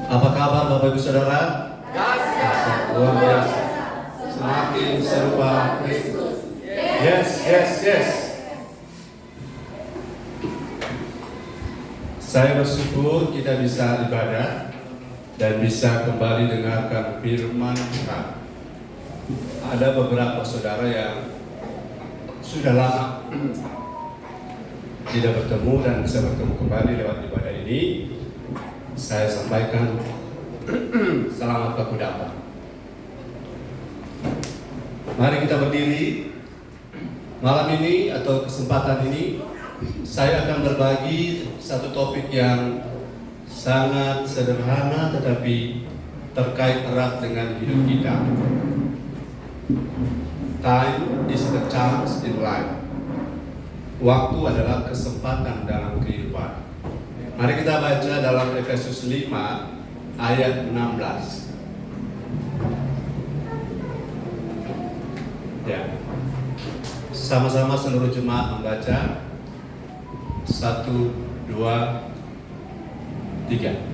Apa kabar Bapak Ibu Saudara? Luar biasa. Semakin serupa Kristus. Yes. Saya bersyukur kita bisa ibadah dan bisa kembali dengarkan firman Tuhan. Ada beberapa saudara yang sudah lama tidak bertemu dan bisa bertemu kembali lewat ibadah ini. Saya sampaikan selamat baku dapat. Mari kita berdiri. Malam ini atau kesempatan ini saya akan berbagi satu topik yang sangat sederhana tetapi terkait erat dengan hidup kita. Time is the chance in life. Waktu adalah kesempatan dalam kehidupan. Mari kita baca dalam Efesus 5 ayat 16. Ya. Sama-sama seluruh jemaat membaca. 1, 2, 3.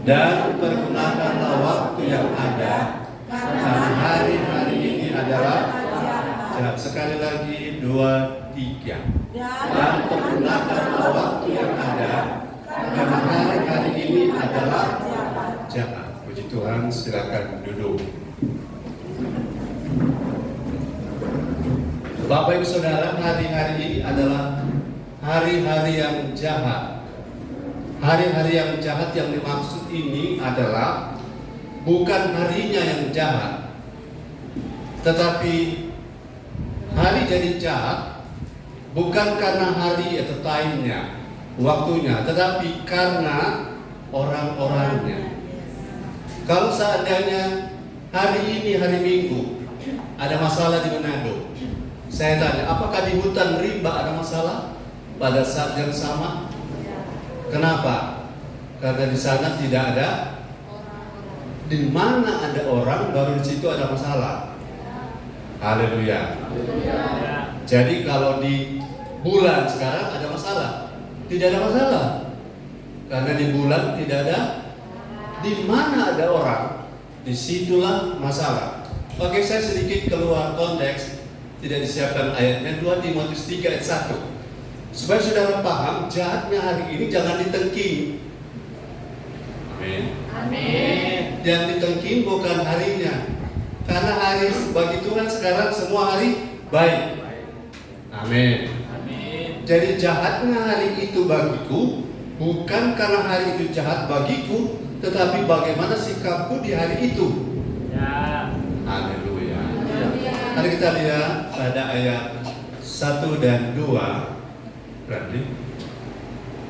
Dan pergunakanlah waktu yang ada, karena hari-hari ini adalah jahat. Sekali lagi 2, 3. Dan pergunakanlah waktu yang ada, karena hari-hari ini adalah jahat. Puji Tuhan, silakan duduk. Bapak Ibu Saudara, hari-hari ini adalah hari-hari yang jahat. Hari-hari yang jahat yang dimaksud ini adalah bukan harinya yang jahat, tetapi hari jadi jahat bukan karena hari atau time-nya, waktunya, tetapi karena orang-orangnya. Kalau seandainya hari ini hari Minggu ada masalah di Manado, saya tanya, apakah di hutan rimba ada masalah pada saat yang sama? Kenapa? Karena di sana tidak ada. Di mana ada orang, baru di situ ada masalah. Haleluya. Jadi kalau di bulan sekarang ada masalah, tidak ada masalah. Karena di bulan tidak ada. Di mana ada orang, disitulah masalah. Oke, saya sedikit keluar konteks. Tidak disiapkan ayatnya. 2 Timotius 3 ayat 1. Supaya saudara paham, jahatnya hari ini jangan ditengking. Amin. Yang ditengking bukan harinya. Karena hari bagi Tuhan sekarang semua hari baik. Amin. Jadi jahatnya hari itu bagiku bukan karena hari itu jahat bagiku, tetapi bagaimana sikapku di hari itu. Ya. Haleluya. Mari kita lihat pada ayat 1 dan 2. Berarti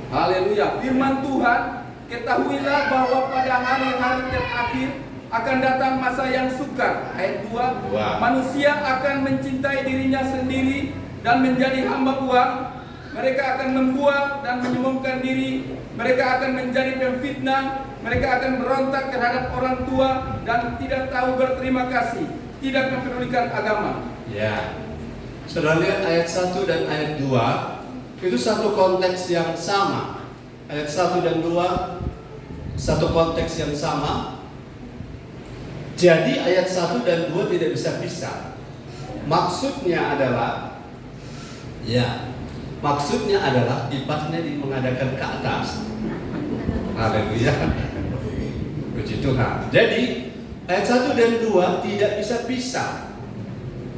Haleluya. Firman Tuhan, ketahuilah bahwa pada hari-hari terakhir akan datang masa yang sukar. Ayat 2. Manusia akan mencintai dirinya sendiri dan menjadi hamba uang. Mereka akan membuang dan menyombongkan diri. Mereka akan menjadi pemfitnah. Mereka akan berontak terhadap orang tua dan tidak tahu berterima kasih, tidak mempedulikan agama. Ya. Saudara lihat ayat 1 dan ayat 2 itu satu konteks yang sama. Ayat 1 dan 2 satu konteks yang sama. Jadi ayat 1 dan 2 tidak bisa pisah. Maksudnya adalah dipasnya mengadakan ke atas. Haleluya. Puji Tuhan. Jadi ayat 1 dan 2 tidak bisa pisah.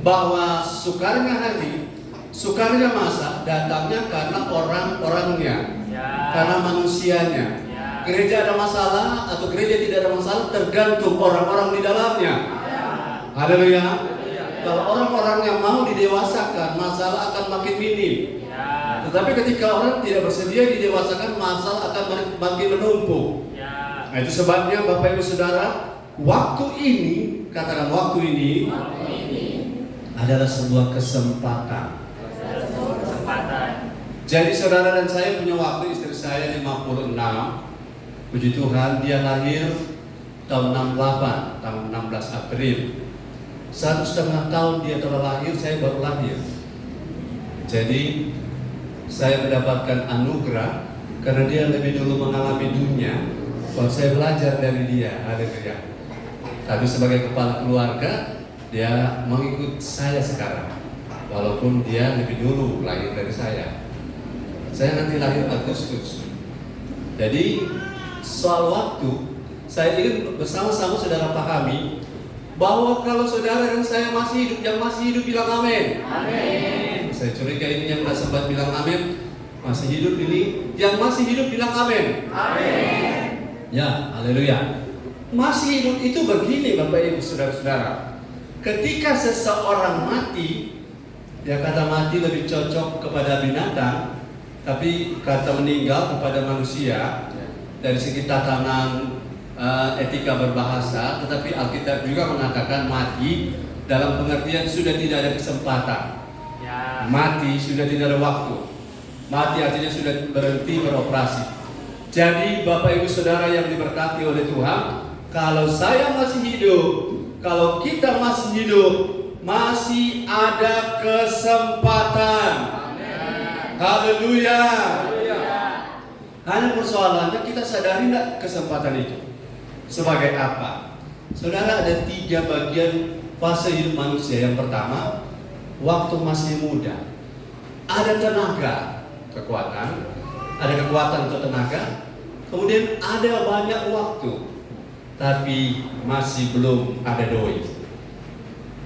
Bahwa sukarnya hari, sukarnya masa datangnya karena orang-orangnya, karena manusianya. Gereja ada masalah atau gereja tidak ada masalah tergantung orang-orang di dalamnya. Haleluya. Kalau orang-orang yang mau didewasakan, masalah akan makin minim. Tetapi ketika orang tidak bersedia didewasakan, masalah akan makin menumpuk. Nah, itu sebabnya Bapak Ibu Saudara, waktu ini, katakan waktu ini adalah sebuah kesempatan. Jadi saudara dan saya punya waktu, istri saya 56. Puji Tuhan, dia lahir tahun 68, tahun 16 April. 1,5 tahun dia telah lahir, saya baru lahir. Jadi saya mendapatkan anugerah karena dia lebih dulu mengalami dunia Kalau saya belajar dari dia, haleluya. Tapi sebagai kepala keluarga, dia mengikut saya sekarang. Walaupun dia lebih dulu lahir dari saya. Saya nanti lahir Agustus. Jadi soal waktu, saya ingin bersama-sama saudara pahami bahwa kalau saudara dan saya masih hidup, yang masih hidup bilang amin. Amin. Saya curiga ini yang tidak sempat bilang amin, masih hidup ini, yang masih hidup bilang amin. Amin. Ya, haleluya. Masih hidup itu begini Bapak Ibu saudara-saudara. Ketika seseorang mati, ya kata mati lebih cocok kepada binatang, tapi kata meninggal kepada manusia dari segi tatanan etika berbahasa. Tetapi Alkitab juga mengatakan mati dalam pengertian sudah tidak ada kesempatan. Mati sudah tidak ada waktu. Mati artinya sudah berhenti beroperasi. Jadi Bapak Ibu Saudara yang diberkati oleh Tuhan, kalau saya masih hidup, kalau kita masih hidup, masih ada kesempatan. Haleluya. Hanya persoalannya kita sadari tidak kesempatan itu sebagai apa? Saudara, ada 3 bagian fase hidup manusia. Yang pertama, waktu masih muda, ada tenaga, kekuatan, ada kekuatan atau tenaga. Kemudian ada banyak waktu, tapi masih belum ada doi.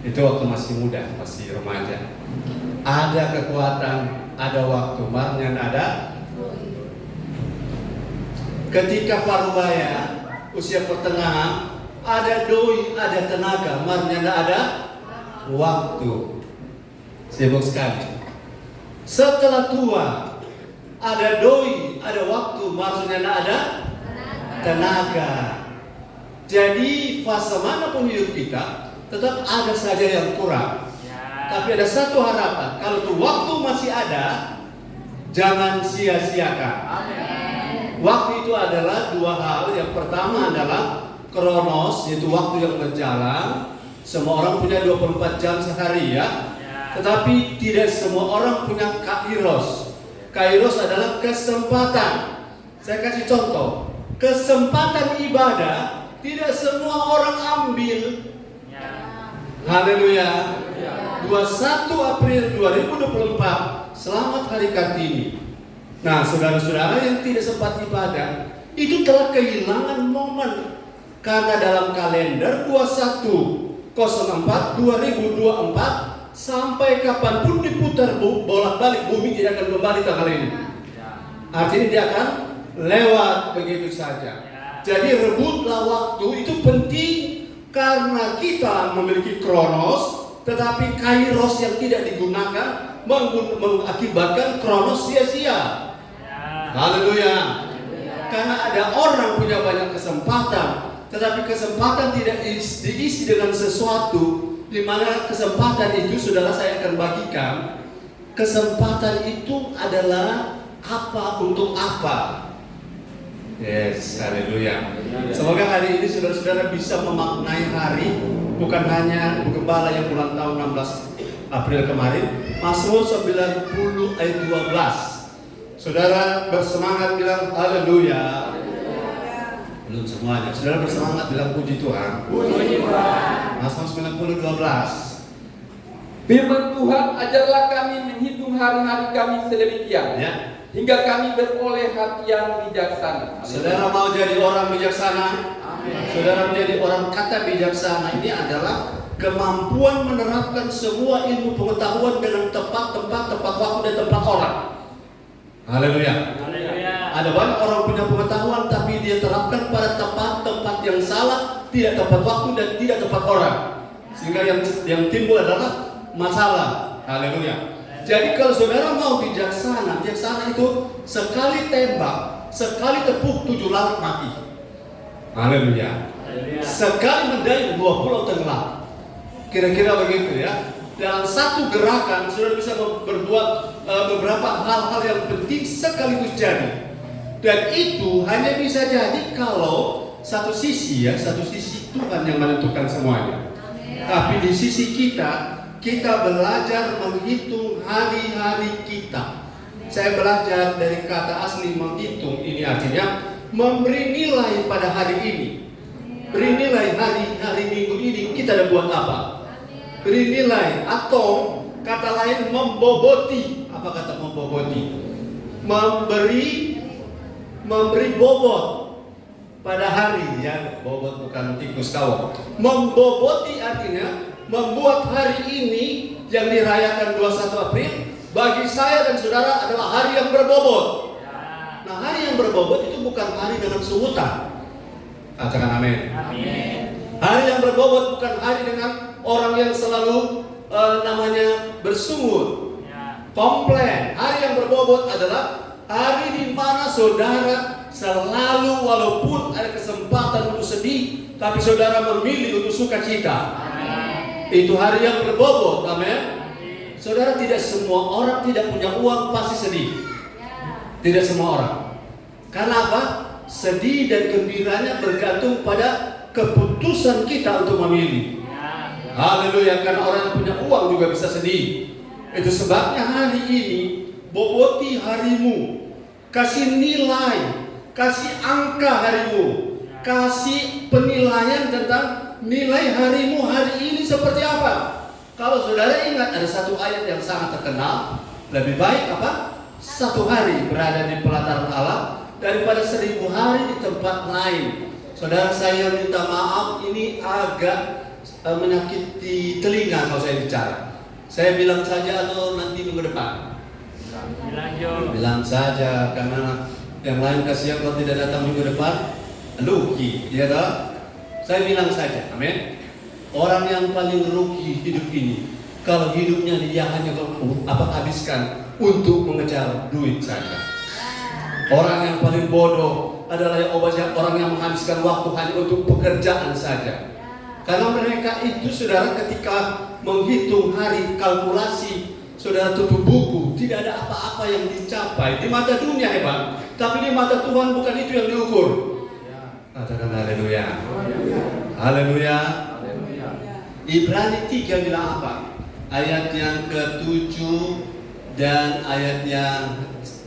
Itu waktu masih muda, masih remaja. Ada kekuatan, ada waktu, marnya ada. Ketika parubaya, usia pertengahan, ada doi, ada tenaga, marnya ada waktu. Sibuk sekali. Setelah tua, ada doi, ada waktu, maksudnya ada tenaga. Jadi fase manapun hidup kita, tetap ada saja yang kurang. Tapi ada satu harapan, kalau tuh waktu masih ada, jangan sia-siakan. Waktu itu adalah 2 hal. Yang pertama adalah kronos, yaitu waktu yang berjalan. Semua orang punya 24 jam sehari ya. Tetapi tidak semua orang punya kairos. Kairos adalah kesempatan. Saya kasih contoh. Kesempatan ibadah tidak semua orang ambil. Haleluya. 21 April 2024, selamat Hari Kartini. Nah, saudara-saudara yang tidak sempat ibadah, itu telah kehilangan momen. Karena dalam kalender 21/04/2024 sampai kapanpun diputar bolak-balik bumi tidak akan kembali tanggal ini. Artinya dia akan lewat begitu saja. Jadi rebutlah waktu, itu penting karena kita memiliki kronos, tetapi kairos yang tidak digunakan mengakibatkan kronos sia-sia. Haleluya. Karena ada orang punya banyak kesempatan, tetapi kesempatan tidak diisi dengan sesuatu, di mana kesempatan itu, saudara, saya akan bagikan. Kesempatan itu adalah apa untuk apa? Yes, haleluya. Semoga hari ini saudara-saudara bisa memaknai hari, bukan hanya Ibu Gembala yang ulang tahun 16 April kemarin. Mazmur 90 ayat 12. Saudara bersemangat bilang haleluya. Belum semuanya. Saudara bersemangat bilang puji Tuhan. Puji Tuhan. Mazmur 90 12. Firman Tuhan, ajarlah kami menghitung hari-hari kami sedemikian, hingga kami beroleh hati yang bijaksana. Saudara mau jadi orang bijaksana? Amin. Saudara menjadi orang kata bijaksana ini adalah kemampuan menerapkan semua ilmu pengetahuan dengan tepat waktu dan tempat orang. Haleluya. Ada banyak orang punya pengetahuan tapi dia terapkan pada tempat yang salah, tidak tepat waktu dan tidak tepat orang. Sehingga yang timbul adalah masalah. Haleluya. Jadi kalau saudara mau bijaksana itu sekali tembak, sekali tepuk 7 lalat mati. Haleluya. Sekali mendayung 2 pulau tenggelam. Kira-kira begitu ya. Dalam satu gerakan saudara bisa berbuat beberapa hal-hal yang penting sekaligus jadi. Dan itu hanya bisa jadi kalau satu sisi Tuhan yang menentukan semuanya. Tapi di sisi kita belajar menghitung hari-hari kita. Saya belajar dari kata asli menghitung, ini artinya memberi nilai pada hari ini. Beri nilai hari Minggu ini kita ada buat apa? Beri nilai, atau kata lain memboboti. Apa kata memboboti? Memberi bobot pada hari, ya. Bobot bukan tikus kawok. Memboboti artinya membuat hari ini yang dirayakan 21 April bagi saya dan saudara adalah hari yang berbobot. Nah, hari yang berbobot itu bukan hari dengan sungutan. Katakan amin. Hari yang berbobot bukan hari dengan orang yang selalu namanya bersungut, komplain. Hari yang berbobot adalah hari di mana saudara selalu, walaupun ada kesempatan untuk sedih, tapi saudara memilih untuk sukacita. Itu hari yang berbobot, amin. Saudara, tidak semua orang tidak punya uang pasti sedih. Tidak semua orang. Karena apa? Sedih dan gembiranya bergantung pada keputusan kita untuk memilih. Haleluya, karena orang yang punya uang juga bisa sedih. Itu sebabnya hari ini boboti harimu, kasih nilai, kasih angka harimu, kasih penilaian tentang nilai harimu hari ini seperti apa. Kalau saudara ingat, ada satu ayat yang sangat terkenal, lebih baik apa? Satu hari berada di pelataran Allah daripada 1000 hari di tempat lain. Saudara, saya minta maaf, ini agak menyakiti telinga kalau saya bicara. Saya bilang saja atau nanti minggu depan? Bilang saja, karena yang lain kasihan kalau tidak datang minggu depan, rugi, ya toh? Saya bilang saja, amin. Orang yang paling rugi hidup ini, kalau hidupnya dia hanya habiskan untuk mengejar duit saja. Orang yang paling bodoh adalah orang yang menghabiskan waktu hanya untuk pekerjaan saja. Karena mereka itu, saudara, ketika menghitung hari, kalkulasi, saudara tutup buku, tidak ada apa-apa yang dicapai. Di mata dunia hebat, tapi di mata Tuhan bukan itu yang diukur. Katakan haleluya. Haleluya. Ibrani 3 bilang apa? Ayat yang ke-7 dan ayat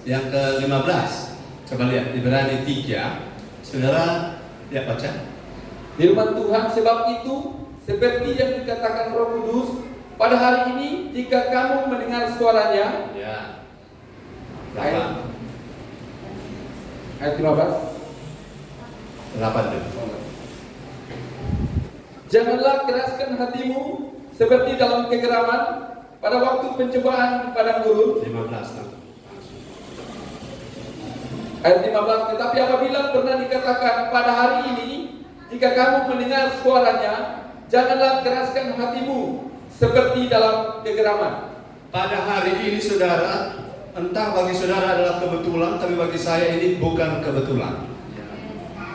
yang ke-15. Coba lihat Ibrani 3. Saudara, ya baca. Firman Tuhan, sebab itu seperti yang dikatakan Roh Kudus, pada hari ini jika kamu mendengar suaranya, ya. Ayat 15. 8. Janganlah keraskan hatimu seperti dalam kegeraman pada waktu pencobaan di padang gurun. 15. Ayat 15. Tetapi apabila pernah dikatakan pada hari ini, jika kamu mendengar suaranya, janganlah keraskan hatimu seperti dalam kegeraman. Pada hari ini, saudara, entah bagi saudara adalah kebetulan, tapi bagi saya ini bukan kebetulan.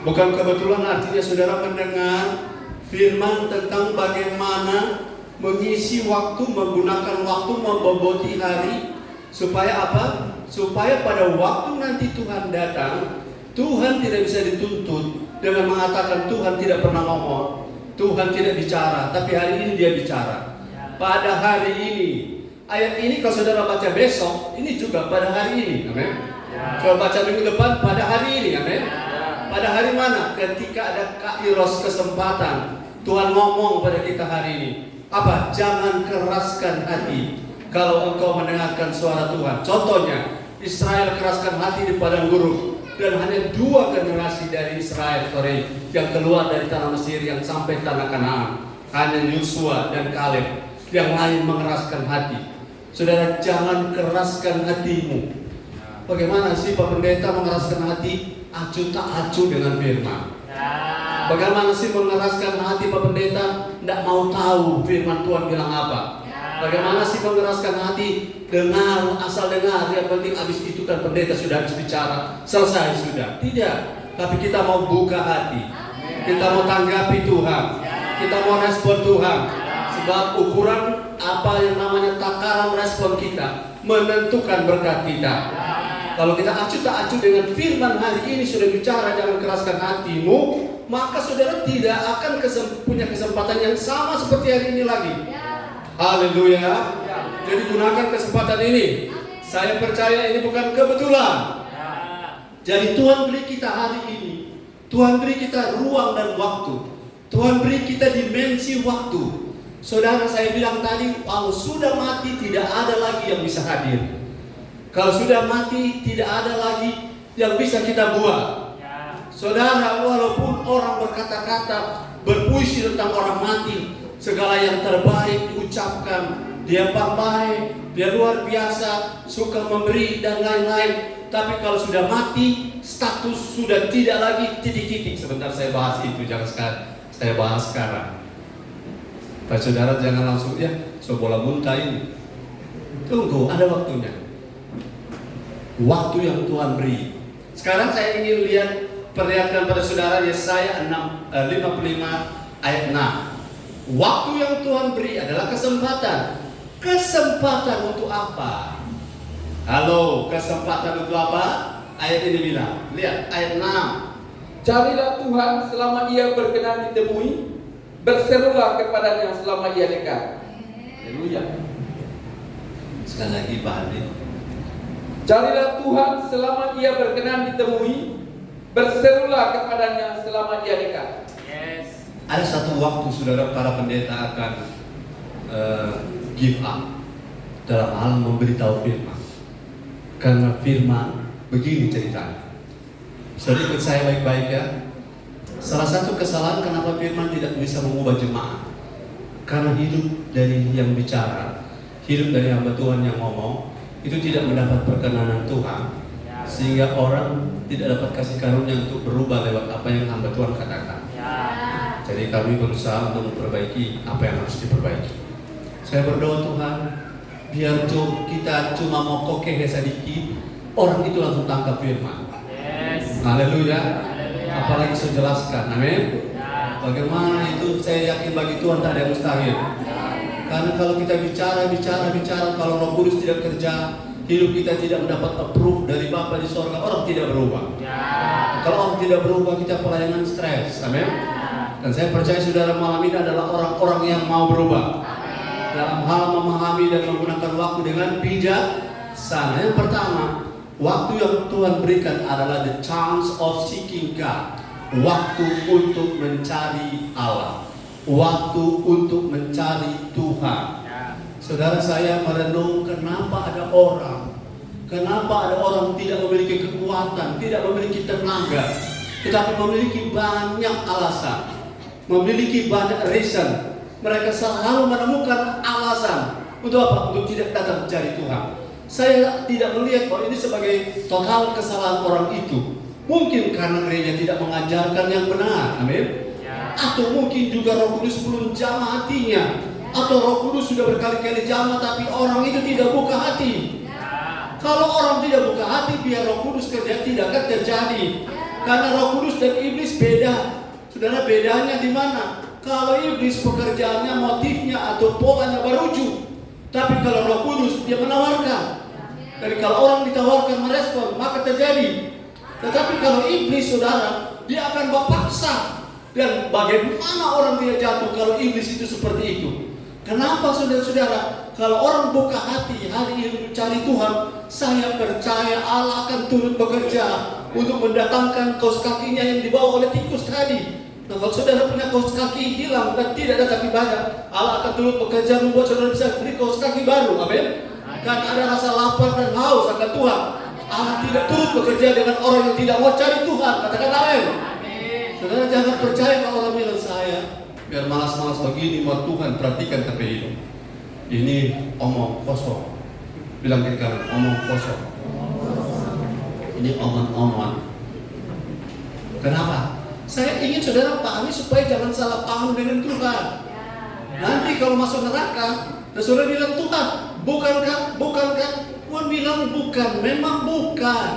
Bukan kebetulan artinya saudara mendengar firman tentang bagaimana mengisi waktu, menggunakan waktu, memboboti hari, supaya apa? Supaya pada waktu nanti Tuhan datang, Tuhan tidak bisa dituntut dengan mengatakan Tuhan tidak pernah ngomong, Tuhan tidak bicara, tapi hari ini dia bicara. Pada hari ini, ayat ini kalau saudara baca besok, ini juga pada hari ini, amin. Kalau baca minggu depan, pada hari ini, amin. Pada hari mana? Ketika ada kairos, kesempatan, Tuhan ngomong pada kita hari ini. Apa? Jangan keraskan hati kalau engkau mendengarkan suara Tuhan. Contohnya, Israel keraskan hati di padang gurun, dan hanya 2 generasi dari Israel yang keluar dari tanah Mesir yang sampai tanah Kanaan. Hanya Yosua dan Kaleb, yang lain mengeraskan hati. Saudara, jangan keraskan hatimu. Bagaimana sih Pak Pendeta mengeraskan hati? Acu tak acu dengan firman. Bagaimana sih mengeraskan hati Pak Pendeta? Tidak mau tahu firman Tuhan bilang apa. Bagaimana sih mengeraskan hati? Dengar, asal dengar. Yang penting habis itu kan pendeta sudah habis bicara, selesai sudah. Tidak. Tapi kita mau buka hati. Kita mau tanggapi Tuhan. Kita mau respon Tuhan. Sebab ukuran apa yang namanya takaran respon kita menentukan berkat kita. Kalau kita acu tak acu dengan firman hari ini sudah bicara jangan keraskan hatimu, maka saudara tidak akan punya kesempatan yang sama seperti hari ini lagi. Haleluya. Jadi gunakan kesempatan ini. Saya percaya ini bukan kebetulan. Jadi Tuhan beri kita hari ini, Tuhan beri kita ruang dan waktu, Tuhan beri kita dimensi waktu. Saudara, saya bilang tadi, kalau sudah mati tidak ada lagi yang bisa hadir. Kalau sudah mati tidak ada lagi yang bisa kita buat. Saudara, walaupun orang berkata-kata, berpuisi tentang orang mati, segala yang terbaik diucapkan, dia baik, dia luar biasa, suka memberi dan lain-lain. Tapi kalau sudah mati, status sudah tidak lagi titik-titik. Sebentar saya bahas itu, jangan sekarang. Saya bahas sekarang. Pak saudara jangan langsung ya, bola muntah ini. Tunggu, ada waktunya. Waktu yang Tuhan beri. Sekarang saya ingin lihat, perlihatkan pada saudara Yesaya 55 ayat 6. Waktu yang Tuhan beri adalah kesempatan. Kesempatan untuk apa? Halo, kesempatan untuk apa? Ayat ini bilang, lihat ayat 6. Carilah Tuhan selama ia berkenan ditemui, berserulah kepadanya selama ia dekat. Haleluya. Sekali lagi Pak Andi. Carilah Tuhan selama ia berkenan ditemui, berserulah kepadanya selama ia dekat. Yes. Ada satu waktu saudara para pendeta akan give up dalam hal memberitahu firman. Karena firman begini ceritanya. Saudara ikut saya baik-baik ya. Salah satu kesalahan kenapa firman tidak bisa mengubah jemaat, karena hidup dari yang bicara, hidup dari hamba Tuhan yang ngomong, itu tidak mendapat perkenanan Tuhan, sehingga orang tidak dapat kasih karunia untuk berubah lewat apa yang hamba Tuhan katakan. Jadi kami berusaha untuk memperbaiki apa yang harus diperbaiki. Saya berdoa Tuhan, biar kita cuma mau kokeh sedikit, orang itu langsung tangkap firman. Haleluya. Apalagi saya jelaskan, amin. Bagaimana itu, saya yakin bagi Tuhan tak ada yang mustahil. Karena kalau kita bicara, kalau Roh Kudus tidak kerja, hidup kita tidak mendapat approve dari Bapa di sorga, orang tidak berubah. Kalau orang tidak berubah, kita pelayanan stres, amin. Dan saya percaya saudara malam ini adalah orang-orang yang mau berubah dalam hal memahami dan menggunakan waktu dengan bijaksana. Yang pertama, waktu yang Tuhan berikan adalah the chance of seeking God. Waktu untuk mencari Allah, waktu untuk mencari Tuhan. Saudara, saya merenung kenapa ada orang tidak memiliki kekuatan, tidak memiliki tenaga, tetapi memiliki banyak alasan, memiliki banyak reason. Mereka selalu menemukan alasan untuk apa? Untuk tidak datang mencari Tuhan. Saya tidak melihat bahwa ini sebagai total kesalahan orang itu. Mungkin karena gereja tidak mengajarkan yang benar, amin. Atau mungkin juga Roh Kudus belum jamah hatinya, atau Roh Kudus sudah berkali-kali jamah tapi orang itu tidak buka hati. Kalau orang tidak buka hati, biar Roh Kudus kerja tidak akan terjadi. Karena Roh Kudus dan iblis beda. Saudara, bedanya di mana? Kalau iblis pekerjaannya, motifnya atau polanya berujuk, tapi kalau Roh Kudus dia menawarkan. Jadi kalau orang ditawarkan merespon, maka terjadi. Tetapi kalau iblis, saudara, dia akan berpaksa. Dan bagaimana orang tidak jatuh kalau iblis itu seperti itu? Kenapa saudara-saudara? Kalau orang buka hati hari ini mencari Tuhan, saya percaya Allah akan turut bekerja untuk mendatangkan kaos kakinya yang dibawa oleh tikus tadi. Nah, kalau saudara punya kaos kaki hilang dan tidak ada kaki banyak, Allah akan turut bekerja membuat saudara bisa beli kaos kaki baru, amin. Kan ada rasa lapar dan haus akan Tuhan. Allah tidak turut bekerja dengan orang yang tidak mau cari Tuhan, katakan amin. Saudara jangan percaya kalau orang bilang saya biar malas-malas begini mau Tuhan, perhatikan tapi ini omong kosong. Bilang ke kamu, omong kosong. Ini omong-omong. Kenapa? Saya ingin saudara pahami supaya jangan salah paham dengan Tuhan. Nanti kalau masuk neraka, dan saudara bilang Tuhan, bukankah? Tuhan bilang bukan, memang bukan.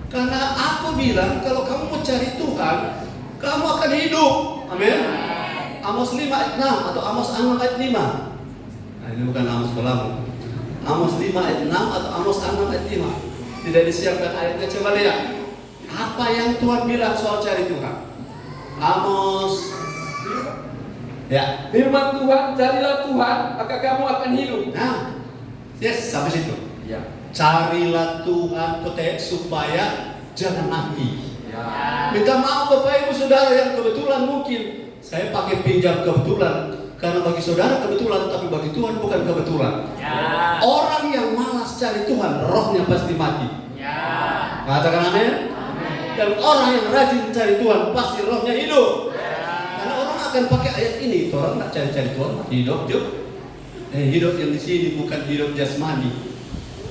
Karena aku bilang kalau kamu mau cari Tuhan, kamu akan hidup. Amin. Amos 5 ayat 6 atau Amos 6 ayat 5. Nah, ini bukan Amos Belamu. Amos 5 ayat 6 atau Amos 6 ayat 5. Tidak disiapkan ayatnya, coba lihat. Apa yang Tuhan bilang soal cari Tuhan? Amos, ya. Firman Tuhan, carilah Tuhan, maka kamu akan hidup. Nah, yes, sampai situ. Ya. Carilah Tuhan supaya jangan mati. Ya. Minta maaf Bapak Ibu Saudara yang kebetulan mungkin saya pakai pinjam kebetulan, karena bagi saudara kebetulan, tapi bagi Tuhan bukan kebetulan. Ya. Orang yang malas cari Tuhan, rohnya pasti mati. Ya. Katakan amin. Dan orang yang rajin cari Tuhan, pasti rohnya hidup. Karena orang akan pakai ayat ini, orang tak cari-cari Tuhan, hidup. Hidup yang di sini bukan hidup jasmani,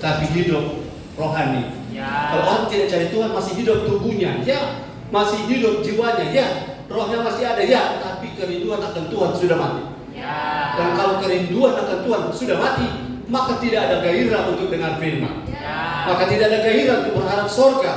tapi hidup rohani. Ya. Kalau orang tidak cari Tuhan, masih hidup tubuhnya, ya, masih hidup jiwanya, ya, rohnya masih ada, ya, tapi kerinduan akan Tuhan sudah mati. Ya. Dan kalau kerinduan akan Tuhan sudah mati, maka tidak ada gairah untuk dengar firman. Ya. Maka tidak ada gairah untuk berharap surga.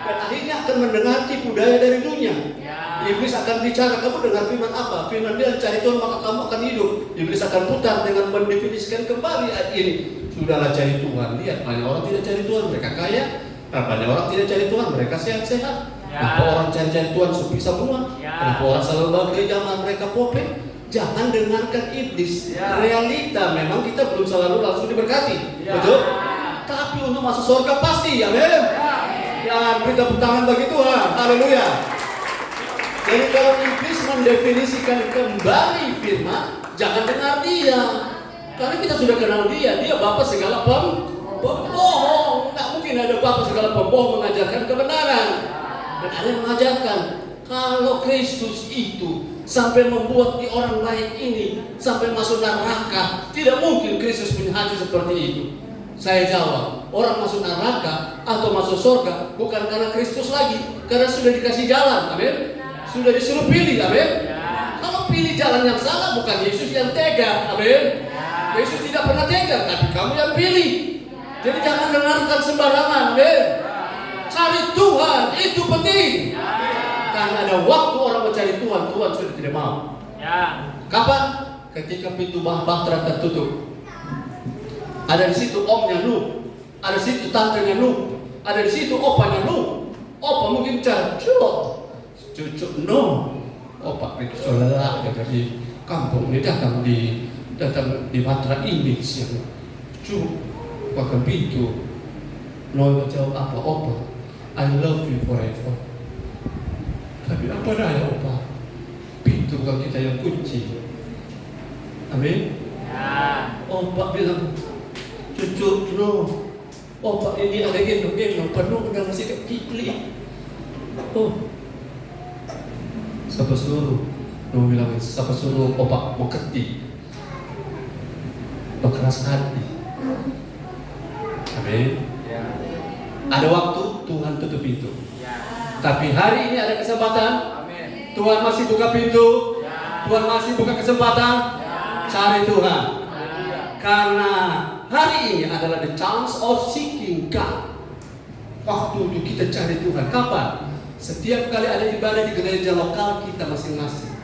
Dan akhirnya akan mendengar tipu daya dari dunia. Ya. Iblis akan bicara, kamu dengar firman apa? Firman dia cari Tuhan maka kamu akan hidup. Iblis akan putar dengan mendefinisikan kembali ayat ini. Sudahlah cari Tuhan. Lihat, banyak orang tidak cari Tuhan, mereka kaya. Banyak orang tidak cari Tuhan, mereka sehat-sehat. Ya. Kenapa orang cari Tuhan sepi semua? Ya. Kenapa orang selalu bawa gereja, mereka pope? Jangan dengarkan iblis. Ya. Realita memang kita belum selalu langsung diberkati. Ya. Betul? Tapi untuk masuk surga pasti, amin. Ya, beri tepuk tangan bagi Tuhan. Haleluya. Jadi kalau iblis mendefinisikan kembali firman, jangan dengar dia. Karena kita sudah kenal dia bapak segala pembohong. Tidak mungkin ada bapak segala pembohong mengajarkan kebenaran. Dan ada yang mengajarkan kalau Kristus itu sampai membuat di orang lain ini sampai masuk neraka, tidak mungkin Kristus punya hati seperti itu. Saya jawab, orang masuk neraka atau masuk surga bukan karena Kristus lagi, karena sudah dikasih jalan, amin. Sudah disuruh pilih, amin. Kalau pilih jalan yang salah, bukan Yesus yang tega, amin. Yesus tidak pernah tega, tapi kamu yang pilih. Jadi jangan dengarkan sembarangan, amin. Cari Tuhan, itu penting. Karena ada waktu orang mencari Tuhan, Tuhan sudah tidak mau. Ya. Kapan? Ketika pintu bahtera tertutup. Ada di situ omnya Nuh, ada di situ tantenya Nuh, ada di situ opanya Nuh. Opa mungkin cara cucu Nuh. Opa itu saudara dari kampung ini datang di bahtera ini siang. Cucu pakai pintu. Nuh jawab apa? Opa, I love you forever. Tapi apa daya Opa? Pintu kalau kita yang kunci. Amin. Ya. Opa bilang, cucu Nuh, Opa ini ada gendong penuh udah masih kecil. Oh, siapa suruh? Nuh bilang, siapa suruh Opa mau kerti? Keras hati. Amin. Ya. Ada waktu Tuhan tutup pintu. Ya. Tapi hari ini ada kesempatan. Amin. Tuhan masih buka pintu. Ya. Tuhan masih buka kesempatan. Cari Tuhan. Karena hari ini adalah the chance of seeking God. Waktu untuk kita cari Tuhan. Kapan? Setiap kali ada ibadah di gereja lokal kita masing-masing.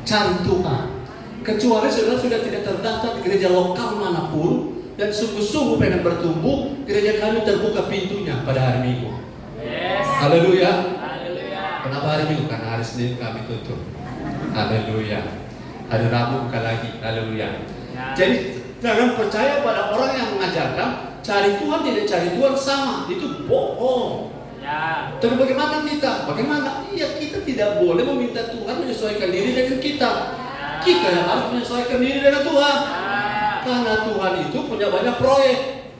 Cari Tuhan. Kecuali saudara sudah tidak terdaftar di gereja lokal manapun dan sungguh-sungguh pengen bertumbuh, gereja kami terbuka pintunya pada hari Minggu. Yes. Haleluya. Haleluya. Kenapa hari Minggu? Karena hari Senin kami tutup. Haleluya. Hari Rabu buka lagi. Haleluya. Ya. Jadi jangan percaya pada orang yang mengajarkan cari Tuhan tidak cari Tuhan sama, itu bohong. Ya. Tapi bagaimana kita? Bagaimana? Iya, kita tidak boleh meminta Tuhan menyesuaikan diri dengan kita. Kita yang harus menyesuaikan diri dengan Tuhan. Karena Tuhan itu punya banyak proyek,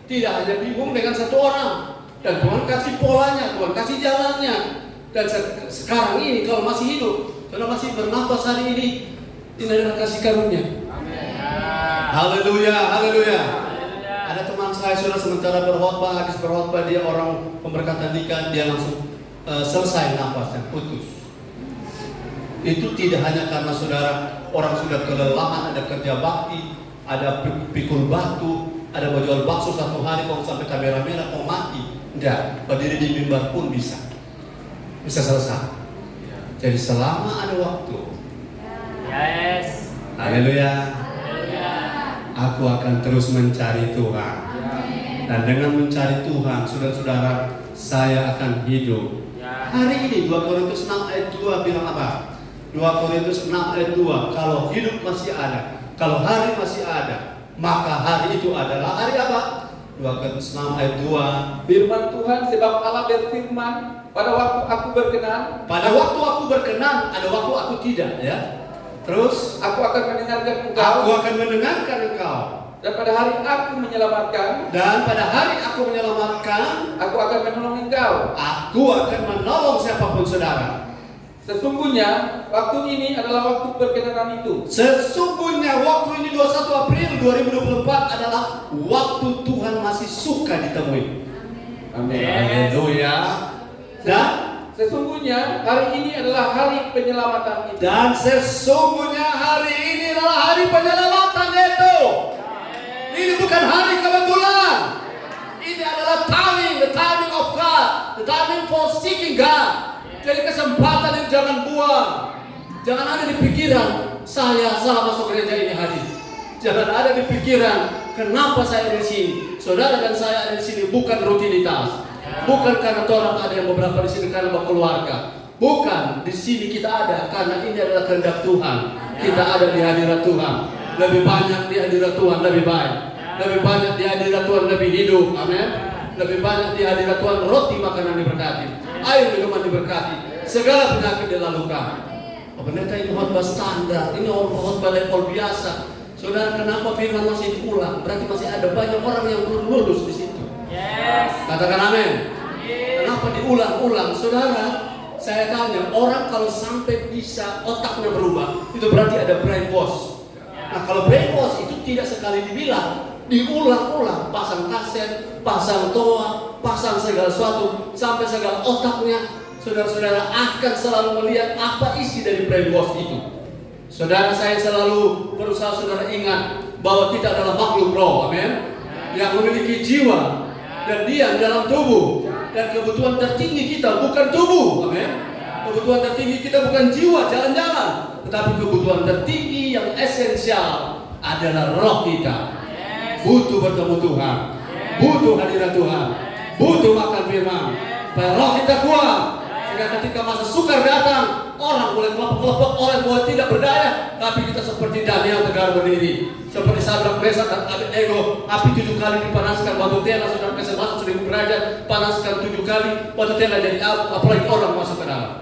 tidak hanya bingung dengan satu orang. Dan Tuhan kasih polanya, Tuhan kasih jalannya. Dan sekarang ini kalau masih hidup, kalau masih bernafas hari ini adalah kasih karunia. Haleluya, haleluya. Ada teman saya sudah sementara berkhotbah, habis berkhotbah dia orang pemberkatan nikah, dia langsung selesai nafasnya, putus. Itu tidak hanya karena saudara orang sudah kelelahan, ada kerja bakti, ada pikul batu, ada jual bakso satu hari kalau sampai kamera merah mau mati. Tidak, berdiri di mimbar pun bisa selesai. Jadi selama ada waktu, Yes. haleluya, Haleluya. aku akan terus mencari Tuhan. Dan dengan mencari Tuhan, saudara-saudara, saya akan hidup. Ya. Hari ini 2 Korintus 6 ayat 2 bilang apa? 2 Korintus 6 ayat 2, kalau hidup masih ada, kalau hari masih ada, maka hari itu adalah hari apa? 2 Korintus 6 ayat 2. Firman Tuhan, sebab Allah berfirman, pada waktu aku berkenan, Pada waktu aku berkenan, ada waktu aku tidak, ya. Terus aku akan mendengarkan aku engkau, akan mendengarkan engkau. dan pada hari aku menyelamatkan, Dan pada hari aku menyelamatkan, aku akan menolong engkau. aku akan menolong siapapun saudara. Sesungguhnya waktu ini adalah waktu perkenanan itu. Sesungguhnya waktu ini 21 April 2024 adalah waktu Tuhan masih suka ditemui. Amin. Yes. Haleluya. Dan Sesungguhnya hari ini adalah hari penyelamatan itu. sesungguhnya hari ini adalah hari penyelamatan itu. Ini bukan hari kebetulan. Ini adalah timing, the timing of God, the timing for seeking God. Jadi kesempatan yang jangan buang. Jangan ada di pikiran saya salah masuk gereja ini hadir. Jangan ada di pikiran kenapa saya ada di sini. Saudara dan saya ada di sini bukan rutinitas. Bukan karena orang ada yang beberapa di sini karena berkeluarga. Bukan, di sini kita ada karena ini adalah kehendak Tuhan. Kita ada di hadirat Tuhan. Lebih banyak di hadirat Tuhan lebih baik. Lebih banyak di hadirat Tuhan lebih hidup. Amin. Lebih banyak di hadirat Tuhan roti makanan diberkati, air minuman diberkati, segala penyakit dilalukan. Oh, pendeta ini khotbah standar, ini khotbah level biasa. Saudara, kenapa firman masih diulang? Berarti masih ada banyak orang yang belum lulus di situ. Yes. Katakan amin. Kenapa diulang-ulang? Saudara, saya tanya, orang kalau sampai bisa otaknya berubah, itu berarti ada brainwash. Nah, kalau brainwash itu tidak sekali dibilang, diulang-ulang, pasang kaset, pasang toa, pasang segala sesuatu, sampai segala otaknya, saudara-saudara akan selalu melihat apa isi dari brainwash itu. Saudara, saya selalu berusaha saudara ingat bahwa kita adalah makhluk roh, amin, yang memiliki jiwa dan diam dalam tubuh. Dan kebutuhan tertinggi kita bukan tubuh, amin. Kebutuhan tertinggi kita bukan jiwa jalan-jalan, tetapi kebutuhan tertinggi yang esensial adalah roh kita. Butuh bertemu Tuhan, butuh hadirat Tuhan, butuh makan firman, supaya roh kita kuat. Sehingga ketika masa sukar datang, orang boleh kelompok-kelompok, orang boleh tidak berdaya, tapi kita seperti Daniel tegar berdiri, seperti Sadrak, Mesak dan Abednego. Api 7 kali dipanaskan, batu tela saudara kesempatan 1000 derajat, panaskan 7 kali, batu tela jadi api, apalagi orang masuk ke dalam.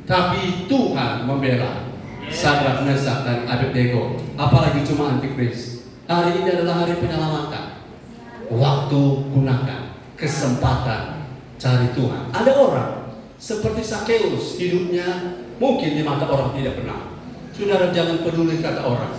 Tapi Tuhan membela Sadrak, Mesak dan Abednego, apalagi cuma antikris. Hari ini adalah hari penyelamatan. Waktu gunakan, kesempatan cari Tuhan. Ada orang seperti Sakeus, hidupnya mungkin di mata orang tidak benar. Saudara, jangan peduli kata orang,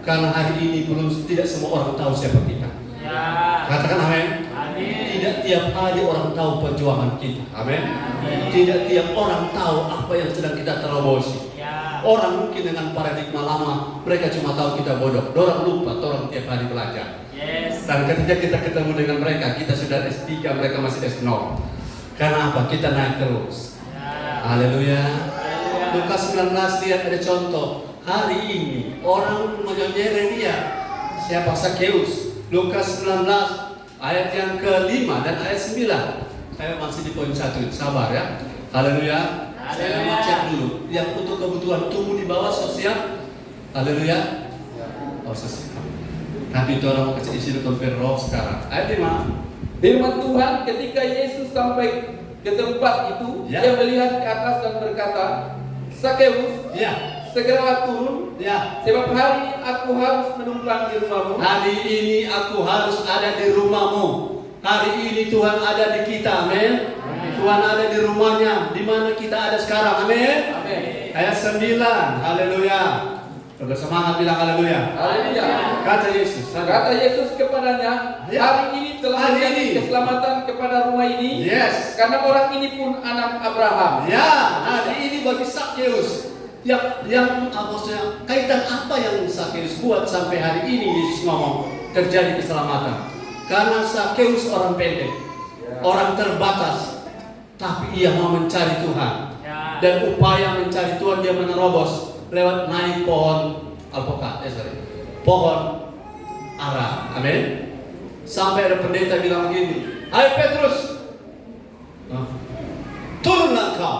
karena hari ini belum tidak semua orang tahu siapa kita. Ya. Katakan amin. Amin. Tidak tiap hari orang tahu perjuangan kita. Amin. Amin. Tidak tiap orang tahu apa yang sedang kita terobosi. Ya. Orang mungkin dengan paradigma lama, mereka cuma tahu kita bodoh. Orang lupa, orang tiap hari belajar. Yes. Dan ketika kita ketemu dengan mereka, kita sudah S3, mereka masih S0. Karena apa? Kita naik terus. Ya. Haleluya. Haleluya. Lukas 19, lihat ada contoh. Hari ini orang menyeret dia. Siapa? Sakeus. Lukas 19 ayat yang ke-5 dan ayat 9. Saya masih di poin 1, sabar ya. Haleluya. Saya mau cek dulu yang untuk kebutuhan tubuh di bawah sosial. Haleluya. Oh, sosial. Tapi itu orang mau kecil isi konfer roh sekarang. Ayat 5. Firman Tuhan, ketika Yesus sampai ke tempat itu, Ya. dia melihat ke atas dan berkata, Sakeus, Ya, segeralah turun, ya. sebab hari ini aku harus menumpang di rumahmu. Hari ini aku harus ada di rumahmu. Hari ini Tuhan ada di kita, amin. Tuhan ada di rumahnya, di mana kita ada sekarang, amin. Amin. Ayat 9, haleluya. Bersemangat bilang haleluya. Haleluya. Kata Yesus, Kata Yesus kepadanya, Ya. hari ini telah Hari menjadi ini. keselamatan kepada rumah ini, yes. karena orang ini pun anak Abraham. Ya, hari ini bagi Sakeus yang maksudnya kaitan apa yang Sakeus buat sampai hari ini Yesus ngomong terjadi keselamatan. Karena Sakeus orang pendek, orang terbatas, tapi ia mau mencari Tuhan. Ya. Dan upaya mencari Tuhan dia menerobos lewat naik pohon alpukat, pohon ara, amin. Sampai ada pendeta bilang begini, hai Petrus, turunlah kau.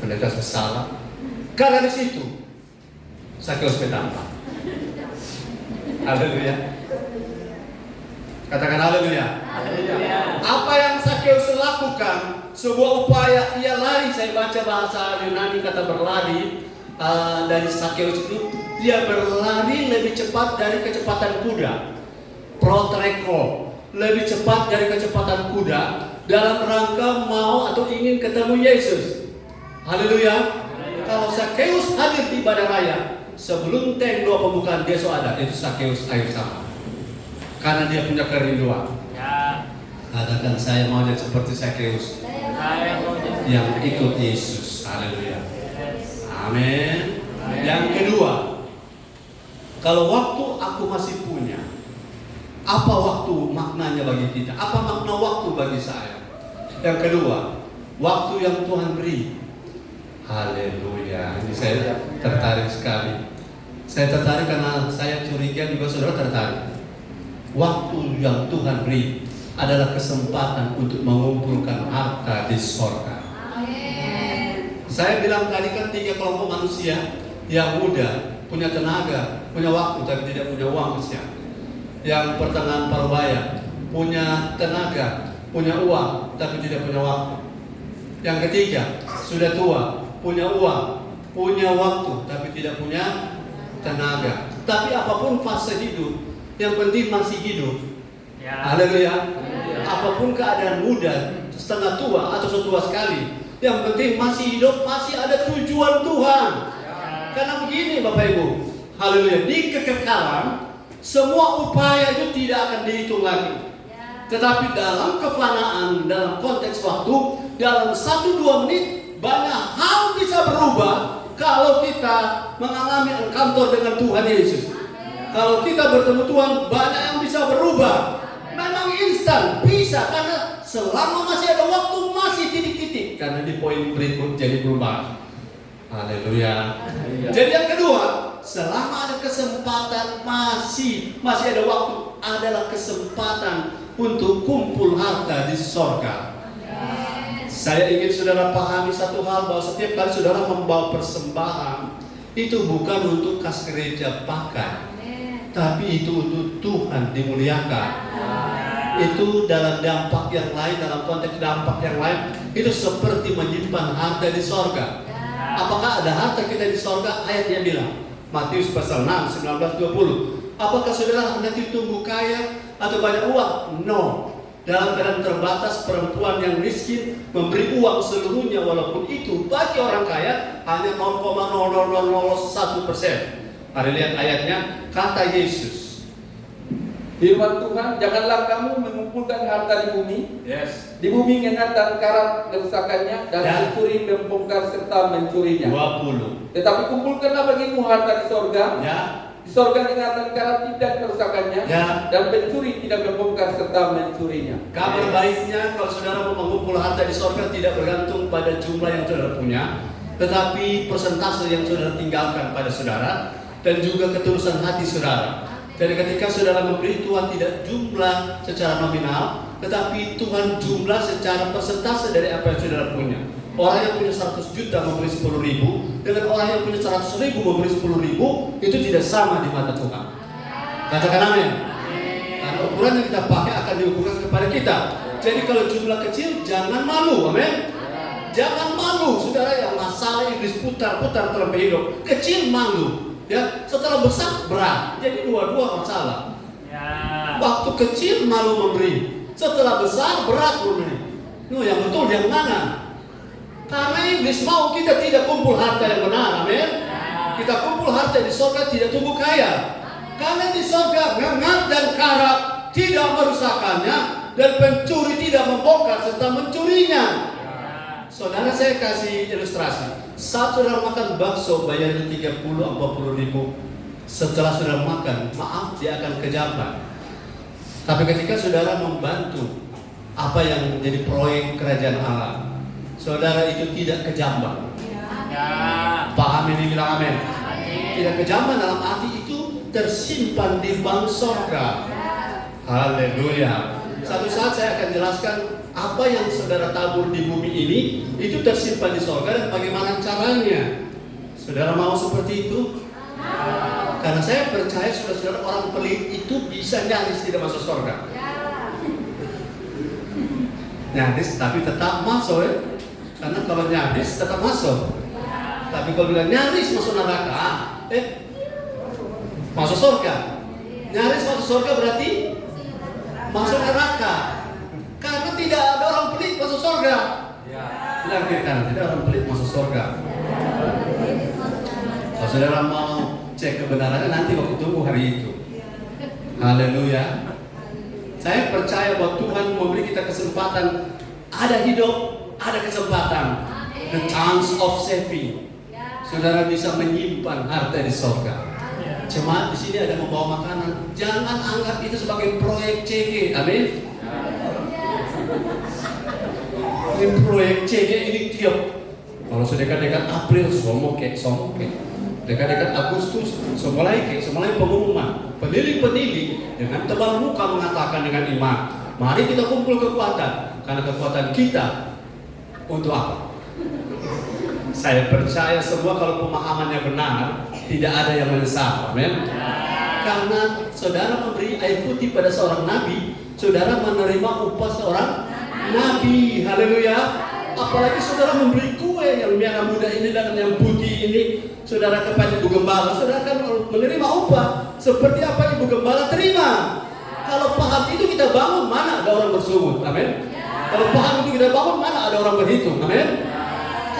Pendeta salah, karena di situ Sakeus bertambah. Haleluya. Katakan haleluya. Haleluya. Apa yang Sakeus lakukan? Sebuah upaya ia lari. Saya baca bahasa Yunani kata berlari dari Sakeus itu, dia berlari lebih cepat dari kecepatan kuda. Protreko, lebih cepat dari kecepatan kuda dalam rangka mau atau ingin ketemu Yesus. Haleluya. Kalau Sakeus hadir di ibadah raya, sebelum tenda pembukaan dia ada, itu Sakeus ayo sama. Karena dia punya kerinduan. Ya. Katakan saya mau jadi seperti Sakeus Saya mau jadi yang ikut Yesus. Haleluya. Yes. Amin. Yang kedua, kalau waktu aku masih punya, apa waktu maknanya bagi kita? Apa makna waktu bagi saya? Yang kedua, waktu yang Tuhan beri. Haleluya. Ini saya tertarik sekali. Saya tertarik karena saya curiga juga saudara tertarik. Waktu yang Tuhan beri adalah kesempatan untuk mengumpulkan harta di sorga. Amin. Saya bilang tadi kan 3 kelompok manusia yang muda, punya tenaga, punya waktu tapi tidak punya uang usia. Yang pertengahan parubaya, punya tenaga, punya uang tapi tidak punya waktu. Yang ketiga, sudah tua, punya uang, punya waktu tapi tidak punya tenaga. Tapi apapun fase hidup, yang penting masih hidup. Ya. Haleluya. Apapun keadaan muda, setengah tua atau setua sekali, yang penting masih hidup, masih ada tujuan Tuhan. Karena begini Bapak Ibu, haleluya, di kekekalan semua upaya itu tidak akan dihitung lagi. Tetapi dalam kefanaan, dalam konteks waktu, dalam 1-2 menit banyak hal bisa berubah kalau kita mengalami encounter dengan Tuhan Yesus. Kalau kita bertemu Tuhan, banyak yang bisa berubah. Memang instan, bisa, karena selama masih ada waktu, masih titik-titik. Karena di poin berikut jadi berubah. Haleluya. Jadi yang kedua, selama ada kesempatan, masih ada waktu, adalah kesempatan untuk kumpul harta di sorga. Saya ingin saudara pahami satu hal, bahwa setiap kali saudara membawa persembahan, itu bukan untuk kas gereja pakai, tapi itu untuk Tuhan dimuliakan. Itu dalam dampak yang lain, dalam konteks dampak yang lain, itu seperti menyimpan harta di sorga. Apakah ada harta kita di sorga? Ayatnya bilang, Matius pasal 6, 19-20. Apakah saudara nanti tumbuh kaya atau banyak uang? No. Dalam keadaan terbatas, perempuan yang miskin memberi uang seluruhnya, walaupun itu bagi orang kaya hanya 0,00001%. Mari lihat ayatnya, kata Yesus. Firman Tuhan, janganlah kamu mengumpulkan harta di bumi. Yes. Di bumi ingatan karat kerusakannya dan mencuri, membongkar serta mencurinya. 20. Tetapi kumpulkanlah bagimu harta di sorga. Ya. Di sorga ingatan karat tidak kerusakannya, Ya. dan pencuri tidak membongkar serta mencurinya. Kabar baiknya, kalau saudara mau mengumpul harta di sorga, tidak bergantung pada jumlah yang saudara punya, tetapi persentase yang saudara tinggalkan pada saudara, dan juga ketulusan hati saudara. Jadi ketika saudara memberi, Tuhan tidak jumlah secara nominal, tetapi Tuhan jumlah secara persentase dari apa yang saudara punya. Orang yang punya 100 juta memberi 10.000, dengan orang yang punya 100.000 memberi 10.000, itu tidak sama di mata Tuhan. Katakan amin. Karena ukuran yang kita pakai akan diukurkan kepada kita. Jadi kalau jumlah kecil, jangan malu, amin. Jangan malu, saudara, yang masalah iblis putar-putar dalam hidup. Kecil malu. Ya, setelah besar berat, jadi dua-dua masalah. Ya. Waktu kecil malu memberi, setelah besar berat memberi. Yang betul yang mana? Karena iblis mau kita tidak kumpul harta yang benar, amin. Kita kumpul harta di sorga, tidak tumbuh kaya. Karena di sorga ngengat dan karat tidak merusakannya, dan pencuri tidak membongkar serta mencurinya. Saudara, saya kasih ilustrasi. Saat saudara makan bakso bayarnya 30-40 ribu, setelah saudara makan, maaf, dia akan kejamban. Tapi ketika saudara membantu apa yang menjadi proyek kerajaan Allah, saudara itu tidak kejamban. Ya. Paham ini, bilang amin. Tidak kejamban dalam arti itu tersimpan di bank sorga. Haleluya. Satu saat saya akan jelaskan apa yang saudara tabur di bumi ini itu tersimpan di sorga dan bagaimana caranya. Saudara mau seperti itu? Karena saya percaya saudara-saudara, orang pelit itu bisa nyaris tidak masuk sorga. nyaris tapi tetap masuk ya. Karena kalau nyaris tetap masuk. Tapi kalau bilang nyaris masuk neraka, masuk surga. Nyaris masuk surga berarti masuk neraka. Karena tidak ada orang pelit masuk surga. Bilang kiri kanan, tidak ada orang pelit masuk surga. Kalau saudara mau cek kebenarannya nanti waktu tunggu hari itu. Haleluya. Saya percaya bahwa Tuhan memberi kita kesempatan, ada hidup, ada kesempatan. The chance of saving. Saudara bisa menyimpan harta di surga. Jemaat di sini ada membawa makanan. Jangan anggap itu sebagai proyek CG. Amin. Ini proyek CG ini tiap. Kalau sudah dekat-dekat April, semua kek. Dekat-dekat Agustus, semua pengumuman. Pendiri dengan tebal muka mengatakan dengan iman, mari kita kumpul kekuatan. Karena kekuatan kita untuk apa? Saya percaya semua kalau pemahamannya benar, tidak ada yang menyesal. Amin. Karena saudara memberi air putih pada seorang nabi, saudara menerima upah seorang nabi. Haleluya. Apalagi saudara memberi kue yang merah muda ini dan yang putih ini, saudara kepada ibu gembala, saudara akan menerima upah seperti apa ibu gembala terima. Kalau paham itu kita bangun, mana ada orang bersungut. Amin. Kalau paham itu kita bangun, mana ada orang berhitung. Amin.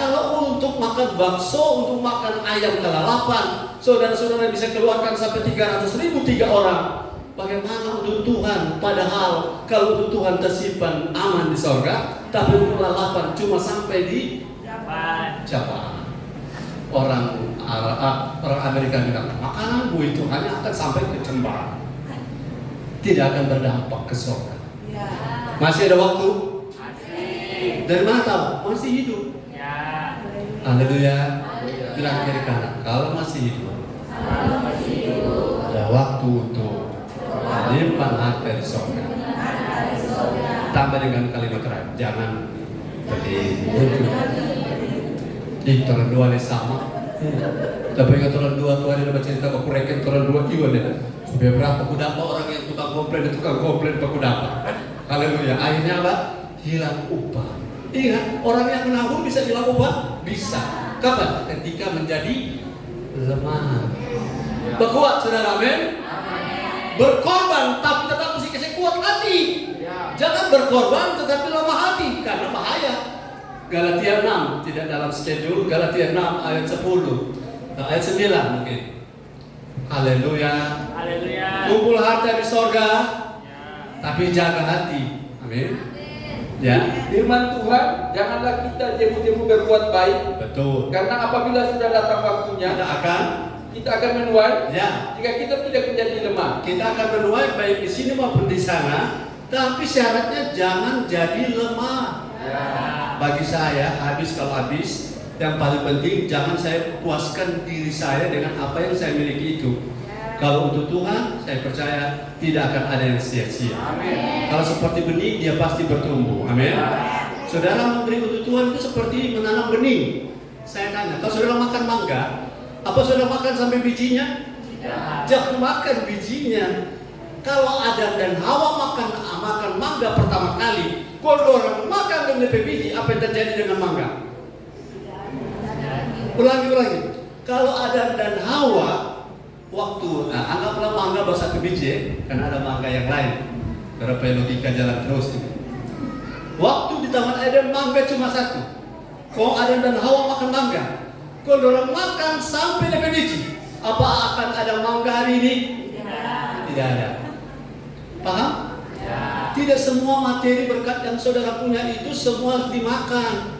Kalau untuk makan bakso, untuk makan ayam kelalapan, saudara-saudara bisa keluarkan sampai 300.000 3 orang. Bagaimana untuk Tuhan? Padahal kalau untuk Tuhan tersimpan aman di surga, tapi untuk lalapan cuma sampai di Jepang. Orang Amerika bilang makanan bu itu hanya akan sampai ke Jepang, tidak akan berdampak ke surga. Masih ada waktu? Dari mana tahu? Masih hidup. Haleluya. Bilang kiri kanan, kalau masih hidup, ada waktu untuk menyimpan harta di surga. Tambah dengan kalimat terakhir, jangan di turun dua ini sama. Tapi ingat turun dua tuh ada cerita kekureken turun dua iwan ya. Supaya berapa kudapat orang yang tukang komplain kudapat. Haleluya. Akhirnya apa? Hilang upah. Ingat, orang yang menabung bisa hilang upah? Bisa. Kapan? Ketika menjadi lemah. Berkuat, saudara, amin. Berkorban, tapi tetap mesti kasih kuat hati. Jangan berkorban tetapi lemah hati, karena bahaya. Galatia 6, tidak dalam schedule. Galatia 6 ayat 10, ayat 9 mungkin. Haleluya. Kumpul harta di sorga, tapi jaga hati. Amin. Ya. Firman Tuhan, janganlah kita jemu-jemu berbuat baik. Betul. Karena apabila sudah datang waktunya, kita akan menuai. Ya. Jika kita tidak menjadi lemah, kita akan menuai baik di sini maupun di sana. Tapi syaratnya jangan jadi lemah. Ya. Bagi saya, kalau habis, yang paling penting jangan saya puaskan diri saya dengan apa yang saya miliki itu. Kalau untuk Tuhan, saya percaya tidak akan ada yang sia-sia. Kalau seperti benih, dia pasti bertumbuh. Amin. Saudara memberi untuk Tuhan itu seperti menanam benih. Saya tanya, kalau saudara makan mangga, apa saudara makan sampai bijinya? Jangan makan bijinya. Kalau Adam dan Hawa makan mangga pertama kali, kalau orang makan dan lebih biji, apa yang terjadi dengan mangga? Ulangi. Kalau Adam dan Hawa anggaplah mangga baru satu biji, karena ada mangga yang lain. Berapa logika jalan terus ini. Waktu di Taman Eden mangga cuma satu. Kalau Adam dan Hawa makan mangga, kalau orang makan sampai lebih biji, apa akan ada mangga hari ini? Tidak ada. Paham? Tidak semua materi berkat yang saudara punya itu semua harus dimakan.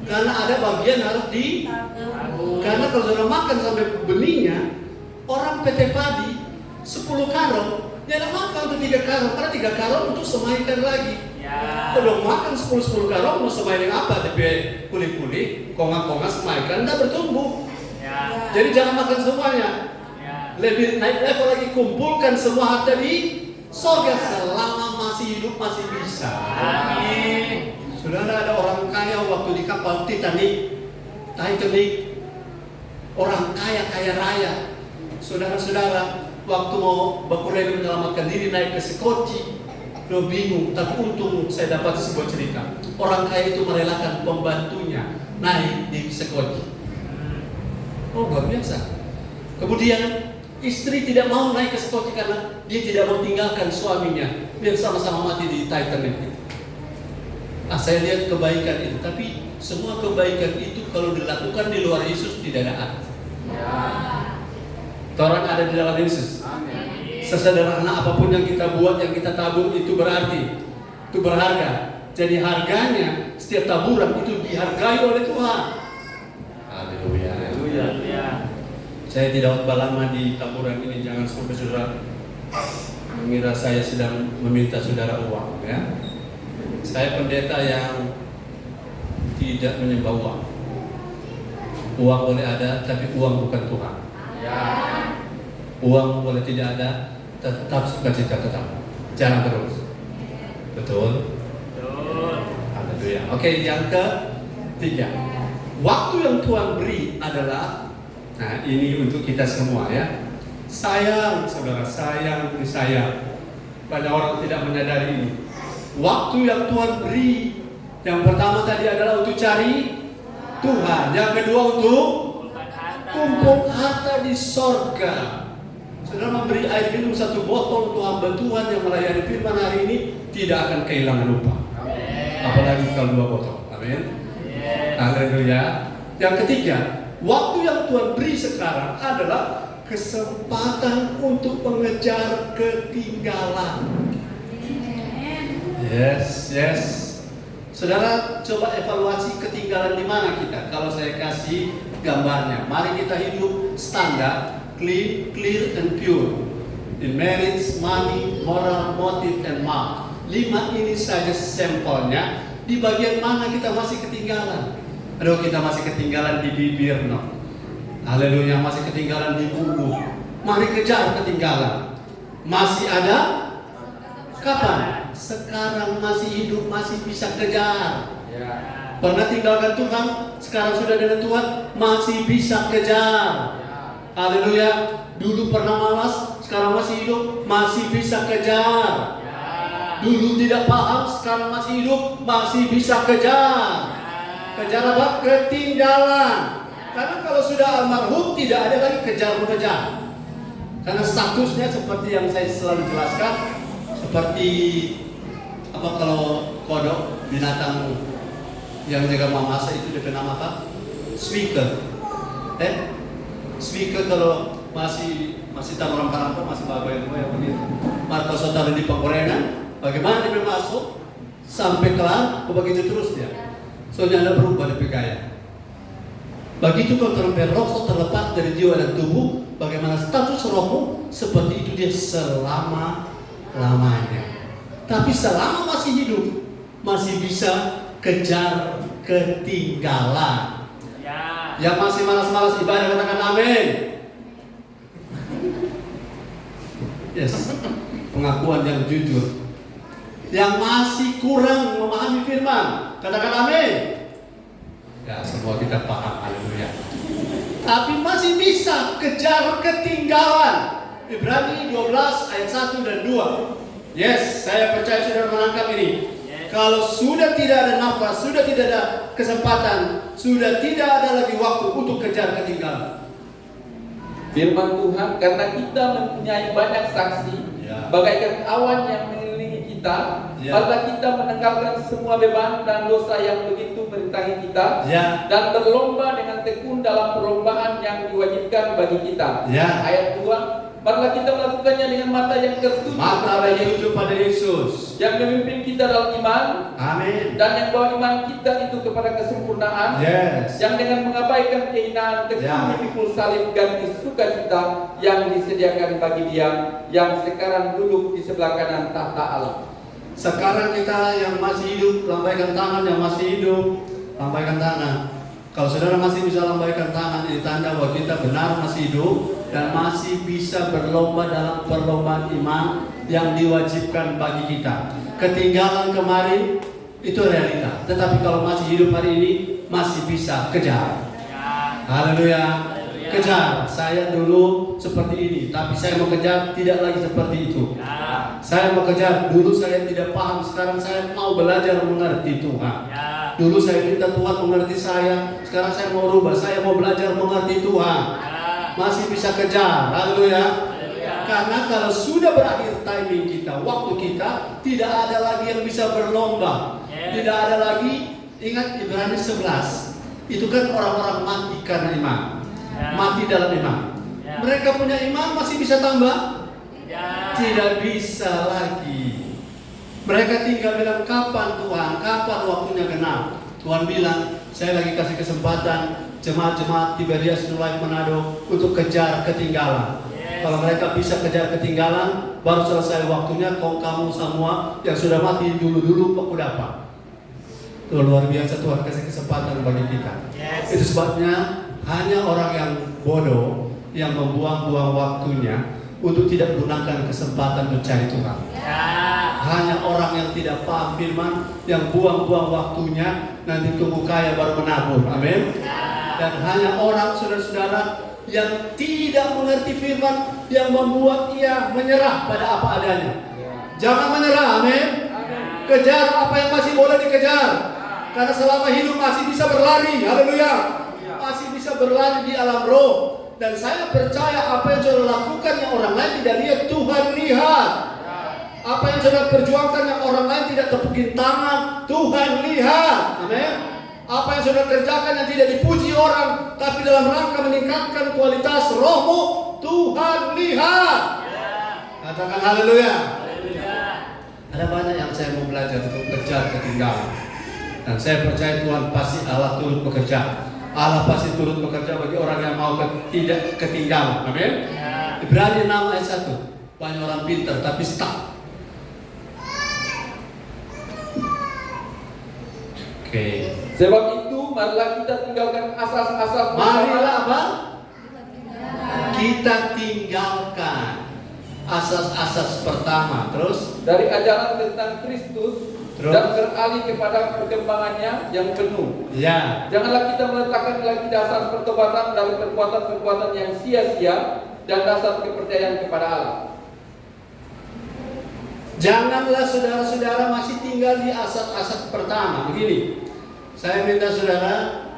Karena ada bagian harus karena kalau saudara makan sampai benihnya, orang PT padi 10 karung, dia tidak makan untuk 3 karung, karena 3 karung untuk semaikan lagi. Kalau makan 10 karung, mau semaikan apa? DP kulit-kulit, konga-konga semaikan, tidak bertumbuh. Jadi jangan makan semuanya. Lebih naik level lagi, kumpulkan semua harta di surga selama masih hidup, masih bisa. Amin. Saudara, ada orang kaya waktu di kapal Titanic, orang kaya raya. Saudara-saudara, waktu mau berkuliah menyelamatkan diri naik ke Sekoci, Lo bingung, tapi untung saya dapat sebuah cerita. Orang kaya itu merelakan pembantunya naik di sekoci. Oh, luar biasa. Kemudian istri tidak mau naik ke sekoci karena dia tidak mau tinggalkan suaminya biar sama-sama mati di Titanic itu. Saya lihat kebaikan itu, tapi semua kebaikan itu kalau dilakukan di luar Yesus tidak ada arti. Orang ada di dalam Yesus. Sesederhana apapun yang kita buat, yang kita tabur, itu berarti, itu berharga. Jadi harganya setiap taburan itu dihargai oleh Tuhan. Haleluya. Saya tidak lama di taburan ini, jangan sampai saudara mengira saya sedang meminta saudara uang, ya. Saya pendeta yang tidak menyembah uang. Uang boleh ada, tapi uang bukan Tuhan. Uang boleh tidak ada, tetap sukacita tetap. Jangan terus. Betul? Haleluya. Oke, yang ketiga. Waktu yang Tuhan beri adalah, nah ini untuk kita semua ya. Sayang, saudara, sayang demi sayang. Banyak orang tidak menyadari ini. Waktu yang Tuhan beri, yang pertama tadi adalah untuk cari Tuhan. Yang kedua untuk kumpul harta di sorga. Saudara memberi air minum 1 botol untuk hamba Tuhan yang melayani firman hari ini tidak akan kehilangan upah. Apalagi kalau 2 botol. Amin. Haleluya. Yang ketiga, waktu yang Tuhan beri sekarang adalah kesempatan untuk mengejar ketinggalan. Yes. Saudara coba evaluasi ketinggalan di mana kita. Kalau saya kasih gambarnya, mari kita hidup standar, clear and pure. In marriage, money, moral, motive, and mark. 5 ini saja sampelnya. Di bagian mana kita masih ketinggalan? Aduh, kita masih ketinggalan di bibir, no. Haleluya, masih ketinggalan di bumbu. Mari kejar ketinggalan. Masih ada? Kapan? Sekarang masih hidup, masih bisa kejar. Pernah tinggalkan Tuhan, sekarang sudah dengan Tuhan, masih bisa kejar. Haleluya. Dulu pernah malas, sekarang masih hidup, masih bisa kejar. Dulu tidak paham, sekarang masih hidup, masih bisa kejar. Kejar apa? Ketinggalan. Karena kalau sudah almarhum tidak ada lagi kejar-mengejar. Karena statusnya seperti yang saya selalu jelaskan, seperti apa kalau kodok, binatang yang jaga mamasa itu dia nama apa? Speaker. Speaker kalau masih tahu rampah-rampah, masih bagai-bagai begitu. Maka saudara di penggorengan, bagaimana dia masuk sampai kelar, begitu terus dia. Soalnya ada berubah lebih kaya. Begitu kalau terlempar roh terlepas dari jiwa dan tubuh, bagaimana status rohmu, seperti itu dia selama-lamanya. Tapi selama masih hidup, masih bisa kejar ketinggalan. Yang masih malas-malas ibadah katakan amin. Yes, pengakuan yang jujur. Yang masih kurang memahami firman, katakan amin. Ya, semua kita paham, haleluya. Tapi masih bisa kejar ketinggalan. Ibrani 12 ayat 1 dan 2. Yes, saya percaya saudara menangkap ini. Kalau sudah tidak ada nafas, sudah tidak ada kesempatan, sudah tidak ada lagi waktu untuk kejar ketinggalan. Firman Tuhan, karena kita mempunyai banyak saksi, bagaikan awan yang mengelilingi kita, marilah kita menanggalkan semua beban dan dosa yang begitu merintangi kita, dan berlomba dengan tekun dalam perlombaan yang diwajibkan bagi kita. Ayat 2. Marilah kita melakukannya dengan mata yang tertuju pada Yesus, yang memimpin kita dalam iman. Amin. Dan yang bawa iman kita itu kepada kesempurnaan. Yang dengan mengabaikan kehinaan tekun memikul salib ganti sukacita yang disediakan bagi Dia yang sekarang duduk di sebelah kanan tahta Allah. Sekarang kita yang masih hidup, lambaikan tangan. Yang masih hidup, lambaikan tangan. Kalau saudara masih bisa lambaikan tangan, ini tanda bahwa kita benar masih hidup dan masih bisa berlomba dalam perlombaan iman yang diwajibkan bagi kita. Ketinggalan kemarin itu realita, tetapi kalau masih hidup hari ini masih bisa kejar. Haleluya. Kejar. Saya dulu seperti ini, tapi saya mau kejar tidak lagi seperti itu. Saya mau kejar. Dulu saya tidak paham, sekarang saya mau belajar mengerti Tuhan. Dulu saya minta Tuhan mengerti saya, sekarang saya mau rubah. Saya mau belajar mengerti Tuhan. Masih bisa kejar. Haleluya. Karena kalau sudah berakhir timing kita, waktu kita, tidak ada lagi yang bisa berlomba. Tidak ada lagi. Ingat Ibrani 11. Itu kan orang-orang mati karena iman. Mati dalam iman. Mereka punya iman masih bisa tambah? Tidak bisa lagi. Mereka tinggal bilang, kapan Tuhan, kapan waktunya genap. Tuhan bilang, saya lagi kasih kesempatan jemaat-jemaat Tiberias Nulai Manado untuk kejar ketinggalan. Kalau mereka bisa kejar ketinggalan, baru selesai waktunya. Kamu semua yang sudah mati dulu-dulu aku dapat. Itu luar biasa, Tuhan kasih kesempatan bagi kita. Itu sebabnya hanya orang yang bodoh yang membuang-buang waktunya untuk tidak gunakan kesempatan mencari Tuhan. Hanya orang yang tidak paham firman yang buang-buang waktunya, nanti tunggu kaya baru menabur. Amin. Dan hanya orang, saudara-saudara, yang tidak mengerti firman yang membuat ia menyerah pada apa adanya. Jangan menyerah. Amin. Kejar apa yang masih boleh dikejar. Karena selama hidup masih bisa berlari. Haleluya. Masih bisa berlari di alam roh. Dan saya percaya apa yang saudara lakukan yang orang lain tidak lihat, Tuhan lihat. Apa yang saudara perjuangkan yang orang lain tidak tepukin tangan, Tuhan lihat. Amin. Apa yang saudara kerjakan yang tidak dipuji orang, tapi dalam rangka meningkatkan kualitas rohmu, Tuhan lihat. Katakan haleluya. Ada banyak yang saya mau belajar untuk kejar ketinggalan. Dan saya percaya Tuhan pasti Allah turut bekerja. Allah pasti turut bekerja bagi orang yang mau tidak ketinggalan. Amin. Ibrani 6 ayat 1. Banyak orang pintar tapi stuck. Oke. Sebab itu marilah kita tinggalkan asas-asas. Marilah apa? Kita tinggalkan asas-asas pertama. Terus dari ajaran tentang Kristus. Dan beralih kepada perkembangannya yang penuh. Ya. Janganlah kita meletakkan lagi dasar pertobatan dari perbuatan-perbuatan yang sia-sia dan dasar kepercayaan kepada Allah. Janganlah saudara-saudara masih tinggal di asas-asas pertama. Begini, saya minta saudara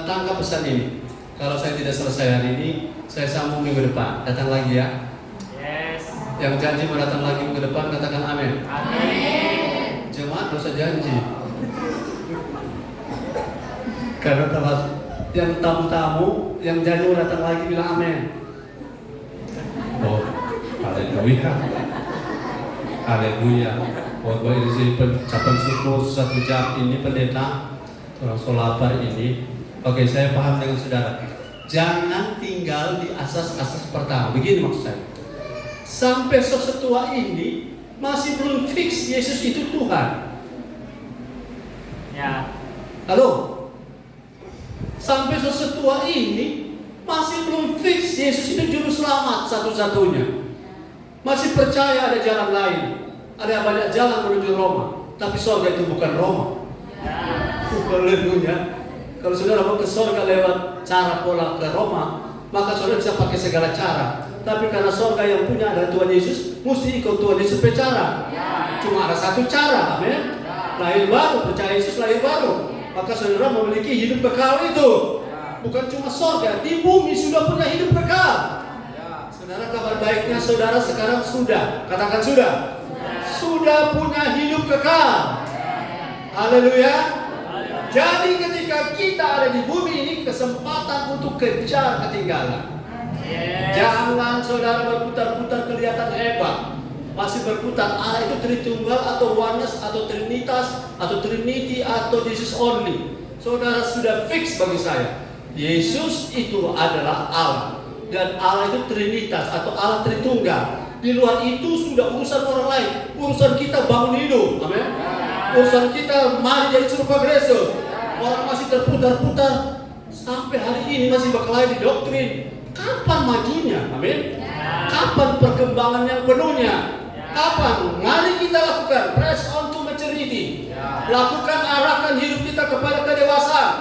tangkap pesan ini. Kalau saya tidak selesai hari ini, saya sambung minggu depan. Datang lagi ya. Yes. Yang janji mau datang lagi minggu depan, katakan amin. Amin. Jemaat dosa janji. Karena kalau yang tamu-tamu yang janji mau datang lagi bilang amin. Oh, haleluya. Haleluya. Buat ini sih pencapan syukur 1 jam ini pendeta orang solapar ini. Oke, saya paham dengan saudara. Jangan tinggal di asas-asas pertama. Begini maksud saya. Sampai setua ini masih belum fix Yesus itu Tuhan. Ya. Halo? Sampai setua ini masih belum fix Yesus itu juru selamat satu-satunya. Masih percaya ada jalan lain. Ada banyak jalan menuju Roma. Tapi surga itu bukan Roma. Haleluya. Kalau saudara mau ke surga lewat cara pola ke Roma, maka saudara bisa pakai segala cara. Tapi karena surga yang punya adalah Tuhan Yesus, mesti ikut Tuhan Yesus bercara. Cuma ada satu cara, amin. Lahir baru, percaya Yesus lahir baru. Maka saudara memiliki hidup kekal itu. Bukan cuma surga, di bumi sudah punya hidup kekal. Saudara, kabar baiknya saudara sekarang sudah, katakan sudah. Sudah punya hidup kekal. Haleluya. Jadi ketika kita ada di bumi ini, kesempatan untuk kejar ketinggalan. Jangan saudara berputar-putar kelihatan hebat. Masih berputar, Allah itu Tritunggal atau Oneness atau Trinitas atau Trinity atau Jesus only. Saudara sudah fix bagi saya, Yesus itu adalah Allah. Dan Allah itu Trinitas atau Allah Tritunggal. Di luar itu sudah urusan orang lain. Urusan kita bangun hidup, amin. Urusan kita mari jadi serupa Kristus. Orang masih terputar-putar sampai hari ini masih berkelahi di doktrin. Kapan majunya? Amin. Kapan perkembangan yang penuhnya? Kapan? Mari kita lakukan press on to maturity. Lakukan arahkan hidup kita kepada kedewasaan.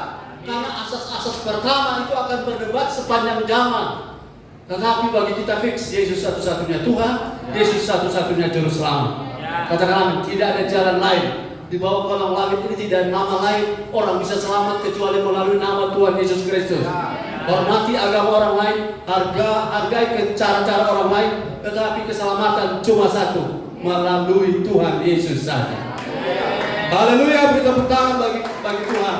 Karena asas-asas pertama itu akan berdebat sepanjang zaman. Tetapi bagi kita fix, Yesus satu-satunya Tuhan, Yesus satu-satunya Juru Selamat. Katakan tidak ada jalan lain. Di bawah kolong langit ini tidak ada nama lain orang bisa selamat kecuali melalui nama Tuhan Yesus Kristus. Hormati agama orang lain, hargai cara-cara orang lain, tetapi keselamatan cuma satu, melalui Tuhan Yesus saja. Haleluya, beri tepuk tangan bagi Tuhan.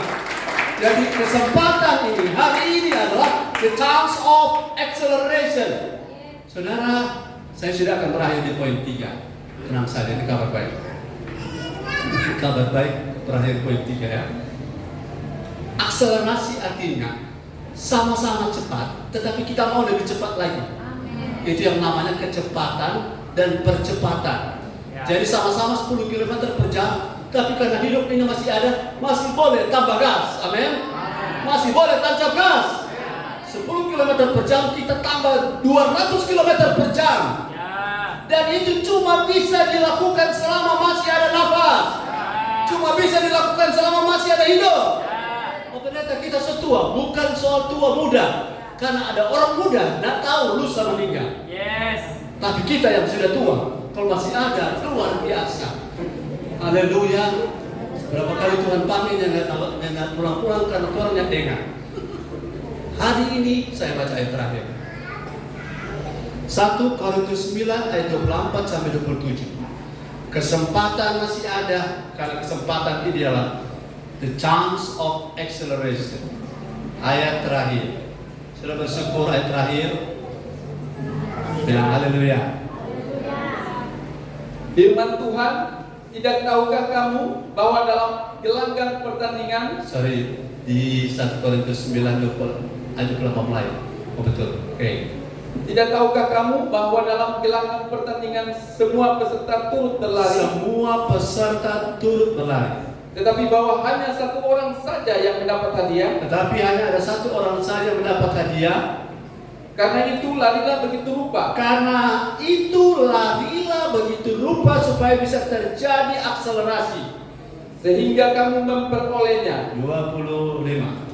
Jadi kesempatan ini, hari ini adalah the chance of acceleration. Saudara, saya sudah akan berakhir di poin 3. Tenang saja, ini kabar baik. Kabar baik, terakhir poin 3 ya. Akselerasi artinya sama-sama cepat, tetapi kita mau lebih cepat lagi. Itu yang namanya kecepatan dan percepatan. Jadi sama-sama 10 km per jam, tapi karena hidup ini masih ada, masih boleh tambah gas. Amin. Masih boleh tancap gas. 10 km per jam kita tambah 200 km per jam. Dan itu cuma bisa dilakukan selama masih ada nafas. Cuma bisa dilakukan selama masih ada hidup. Oh, ternyata kita setua, bukan soal tua muda. Karena ada orang muda, tidak tahu lusa meninggal. Tapi kita yang sudah tua, kalau masih ada, luar biasa. Haleluya. Berapa kali Tuhan panggil yang pulang-pulang karena Tuhannya dengar. Hari ini saya baca ayat terakhir. 1 Korintus 9 ayat 24 sampai 27. Kesempatan masih ada, karena kesempatan ini adalah the chance of acceleration. Ayat terakhir. Sudah bersyukur ayat terakhir? Bilang haleluya. Firman Tuhan, tidak tahukah kamu bahwa dalam gelanggang pertandingan, di 1 Korintus 9 ayat 24 mulai. Oh betul. Oke. Tidak tahukah kamu bahwa dalam gelanggang pertandingan semua peserta turut berlari? Semua peserta turut berlari. Tetapi bahwa hanya satu orang saja yang mendapat hadiah. Tetapi hanya ada satu orang saja yang mendapat hadiah. Karena itu larilah begitu rupa. Karena itu larilah begitu rupa supaya bisa terjadi akselerasi. Sehingga kamu memperolehnya. 25.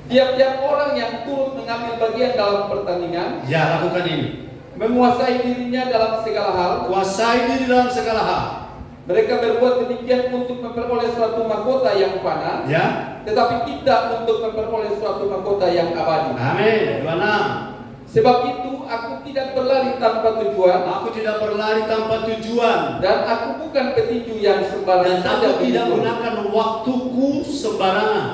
Tiap-tiap orang yang turut mengambil bagian dalam pertandingan, Ya, lakukan ini. menguasai dirinya dalam segala hal. Kuasai diri dalam segala hal. Mereka berbuat demikian untuk memperoleh suatu mahkota yang fana, Ya. tetapi tidak untuk memperoleh suatu mahkota yang abadi. Amin. 26. Sebab itu aku tidak berlari tanpa tujuan, Aku tidak berlari tanpa tujuan, dan aku bukan petinju yang sembarangan dan saja aku tidak begitu. gunakan waktuku sembarangan.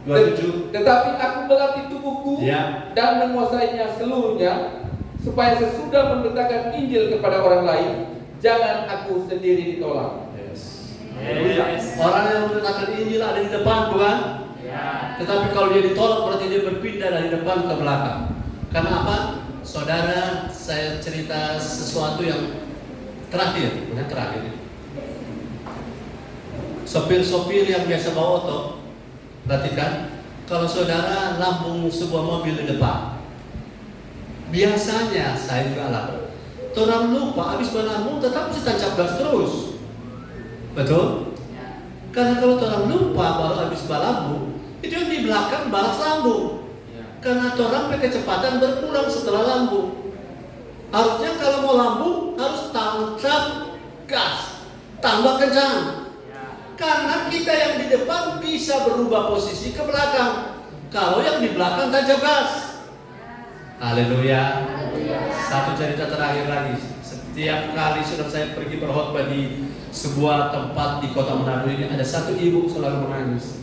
27. Tetapi aku melatih tubuhku Ya. dan menguasainya seluruhnya, supaya sesudah memberitakan Injil kepada orang lain, jangan aku sendiri ditolak. Orang yang memberitakan Injil ada di depan, bukan? Tetapi kalau dia ditolak berarti dia berpindah dari depan ke belakang. Karena apa? Saudara, saya cerita sesuatu yang terakhir, bukan terakhir. Sopir-sopir yang biasa bawa oto, perhatikan, kalau saudara lambung sebuah mobil di depan, biasanya saya juga alami, orang lupa habis melambung tetap bisa tancap gas terus, betul? Karena kalau orang lupa baru habis melambung, itu yang di belakang balas lambung. Karena orang kecepatan berkurang setelah lambung. Harusnya kalau mau lambung harus tancap gas, tambah kencang. Karena kita yang di depan bisa berubah posisi ke belakang. Kalau yang di belakang tancap gas. Haleluya. Satu cerita terakhir lagi. Setiap kali sudah saya pergi berkhotbah di sebuah tempat di kota Manado ini, ada satu ibu selalu menangis.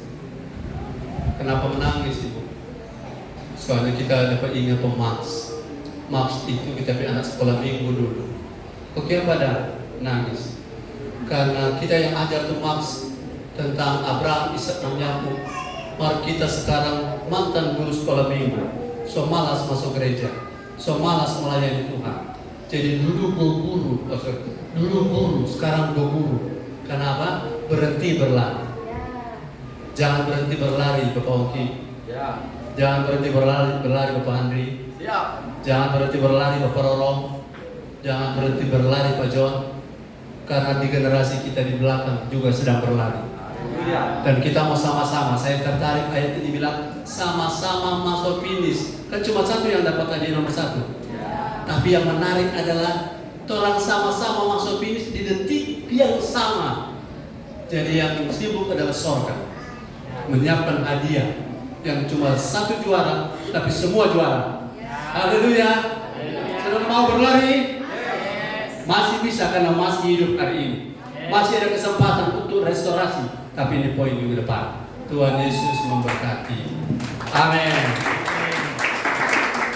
Kenapa menangis ibu? Soalnya kita dapat ingat Max. Max itu kita punya anak sekolah minggu dulu. Oke pada nangis. Karena kita yang ajar tuh Max tentang Abraham, Ishak dan Yakub. Mari kita sekarang mantan guru sekolah minggu, so malas masuk gereja, so malas melayani Tuhan. Jadi dulu gue guru, sekarang gue guru. Kenapa? Berhenti berlari. Jangan berhenti berlari, Bapak Ongki. Jangan berhenti berlari Bapak Andri. Jangan berhenti berlari Bapak Rorong. Jangan berhenti berlari Pak John. Karena di generasi kita di belakang juga sedang berlari. Dan kita mau sama-sama. Saya tertarik ayat ini bilang sama-sama masuk finish. Kan cuma satu yang dapat hadiah nomor 1. Tapi yang menarik adalah orang sama-sama masuk finish di detik yang sama. Jadi yang sibuk adalah sorga, menyiapkan hadiah yang cuma 1 juara, tapi semua juara. Haleluya. Saudara mau berlari? Masih bisa karena masih hidup hari ini. Masih ada kesempatan untuk restorasi. Tapi ini poin minggu depan. Tuhan Yesus memberkati. Amin.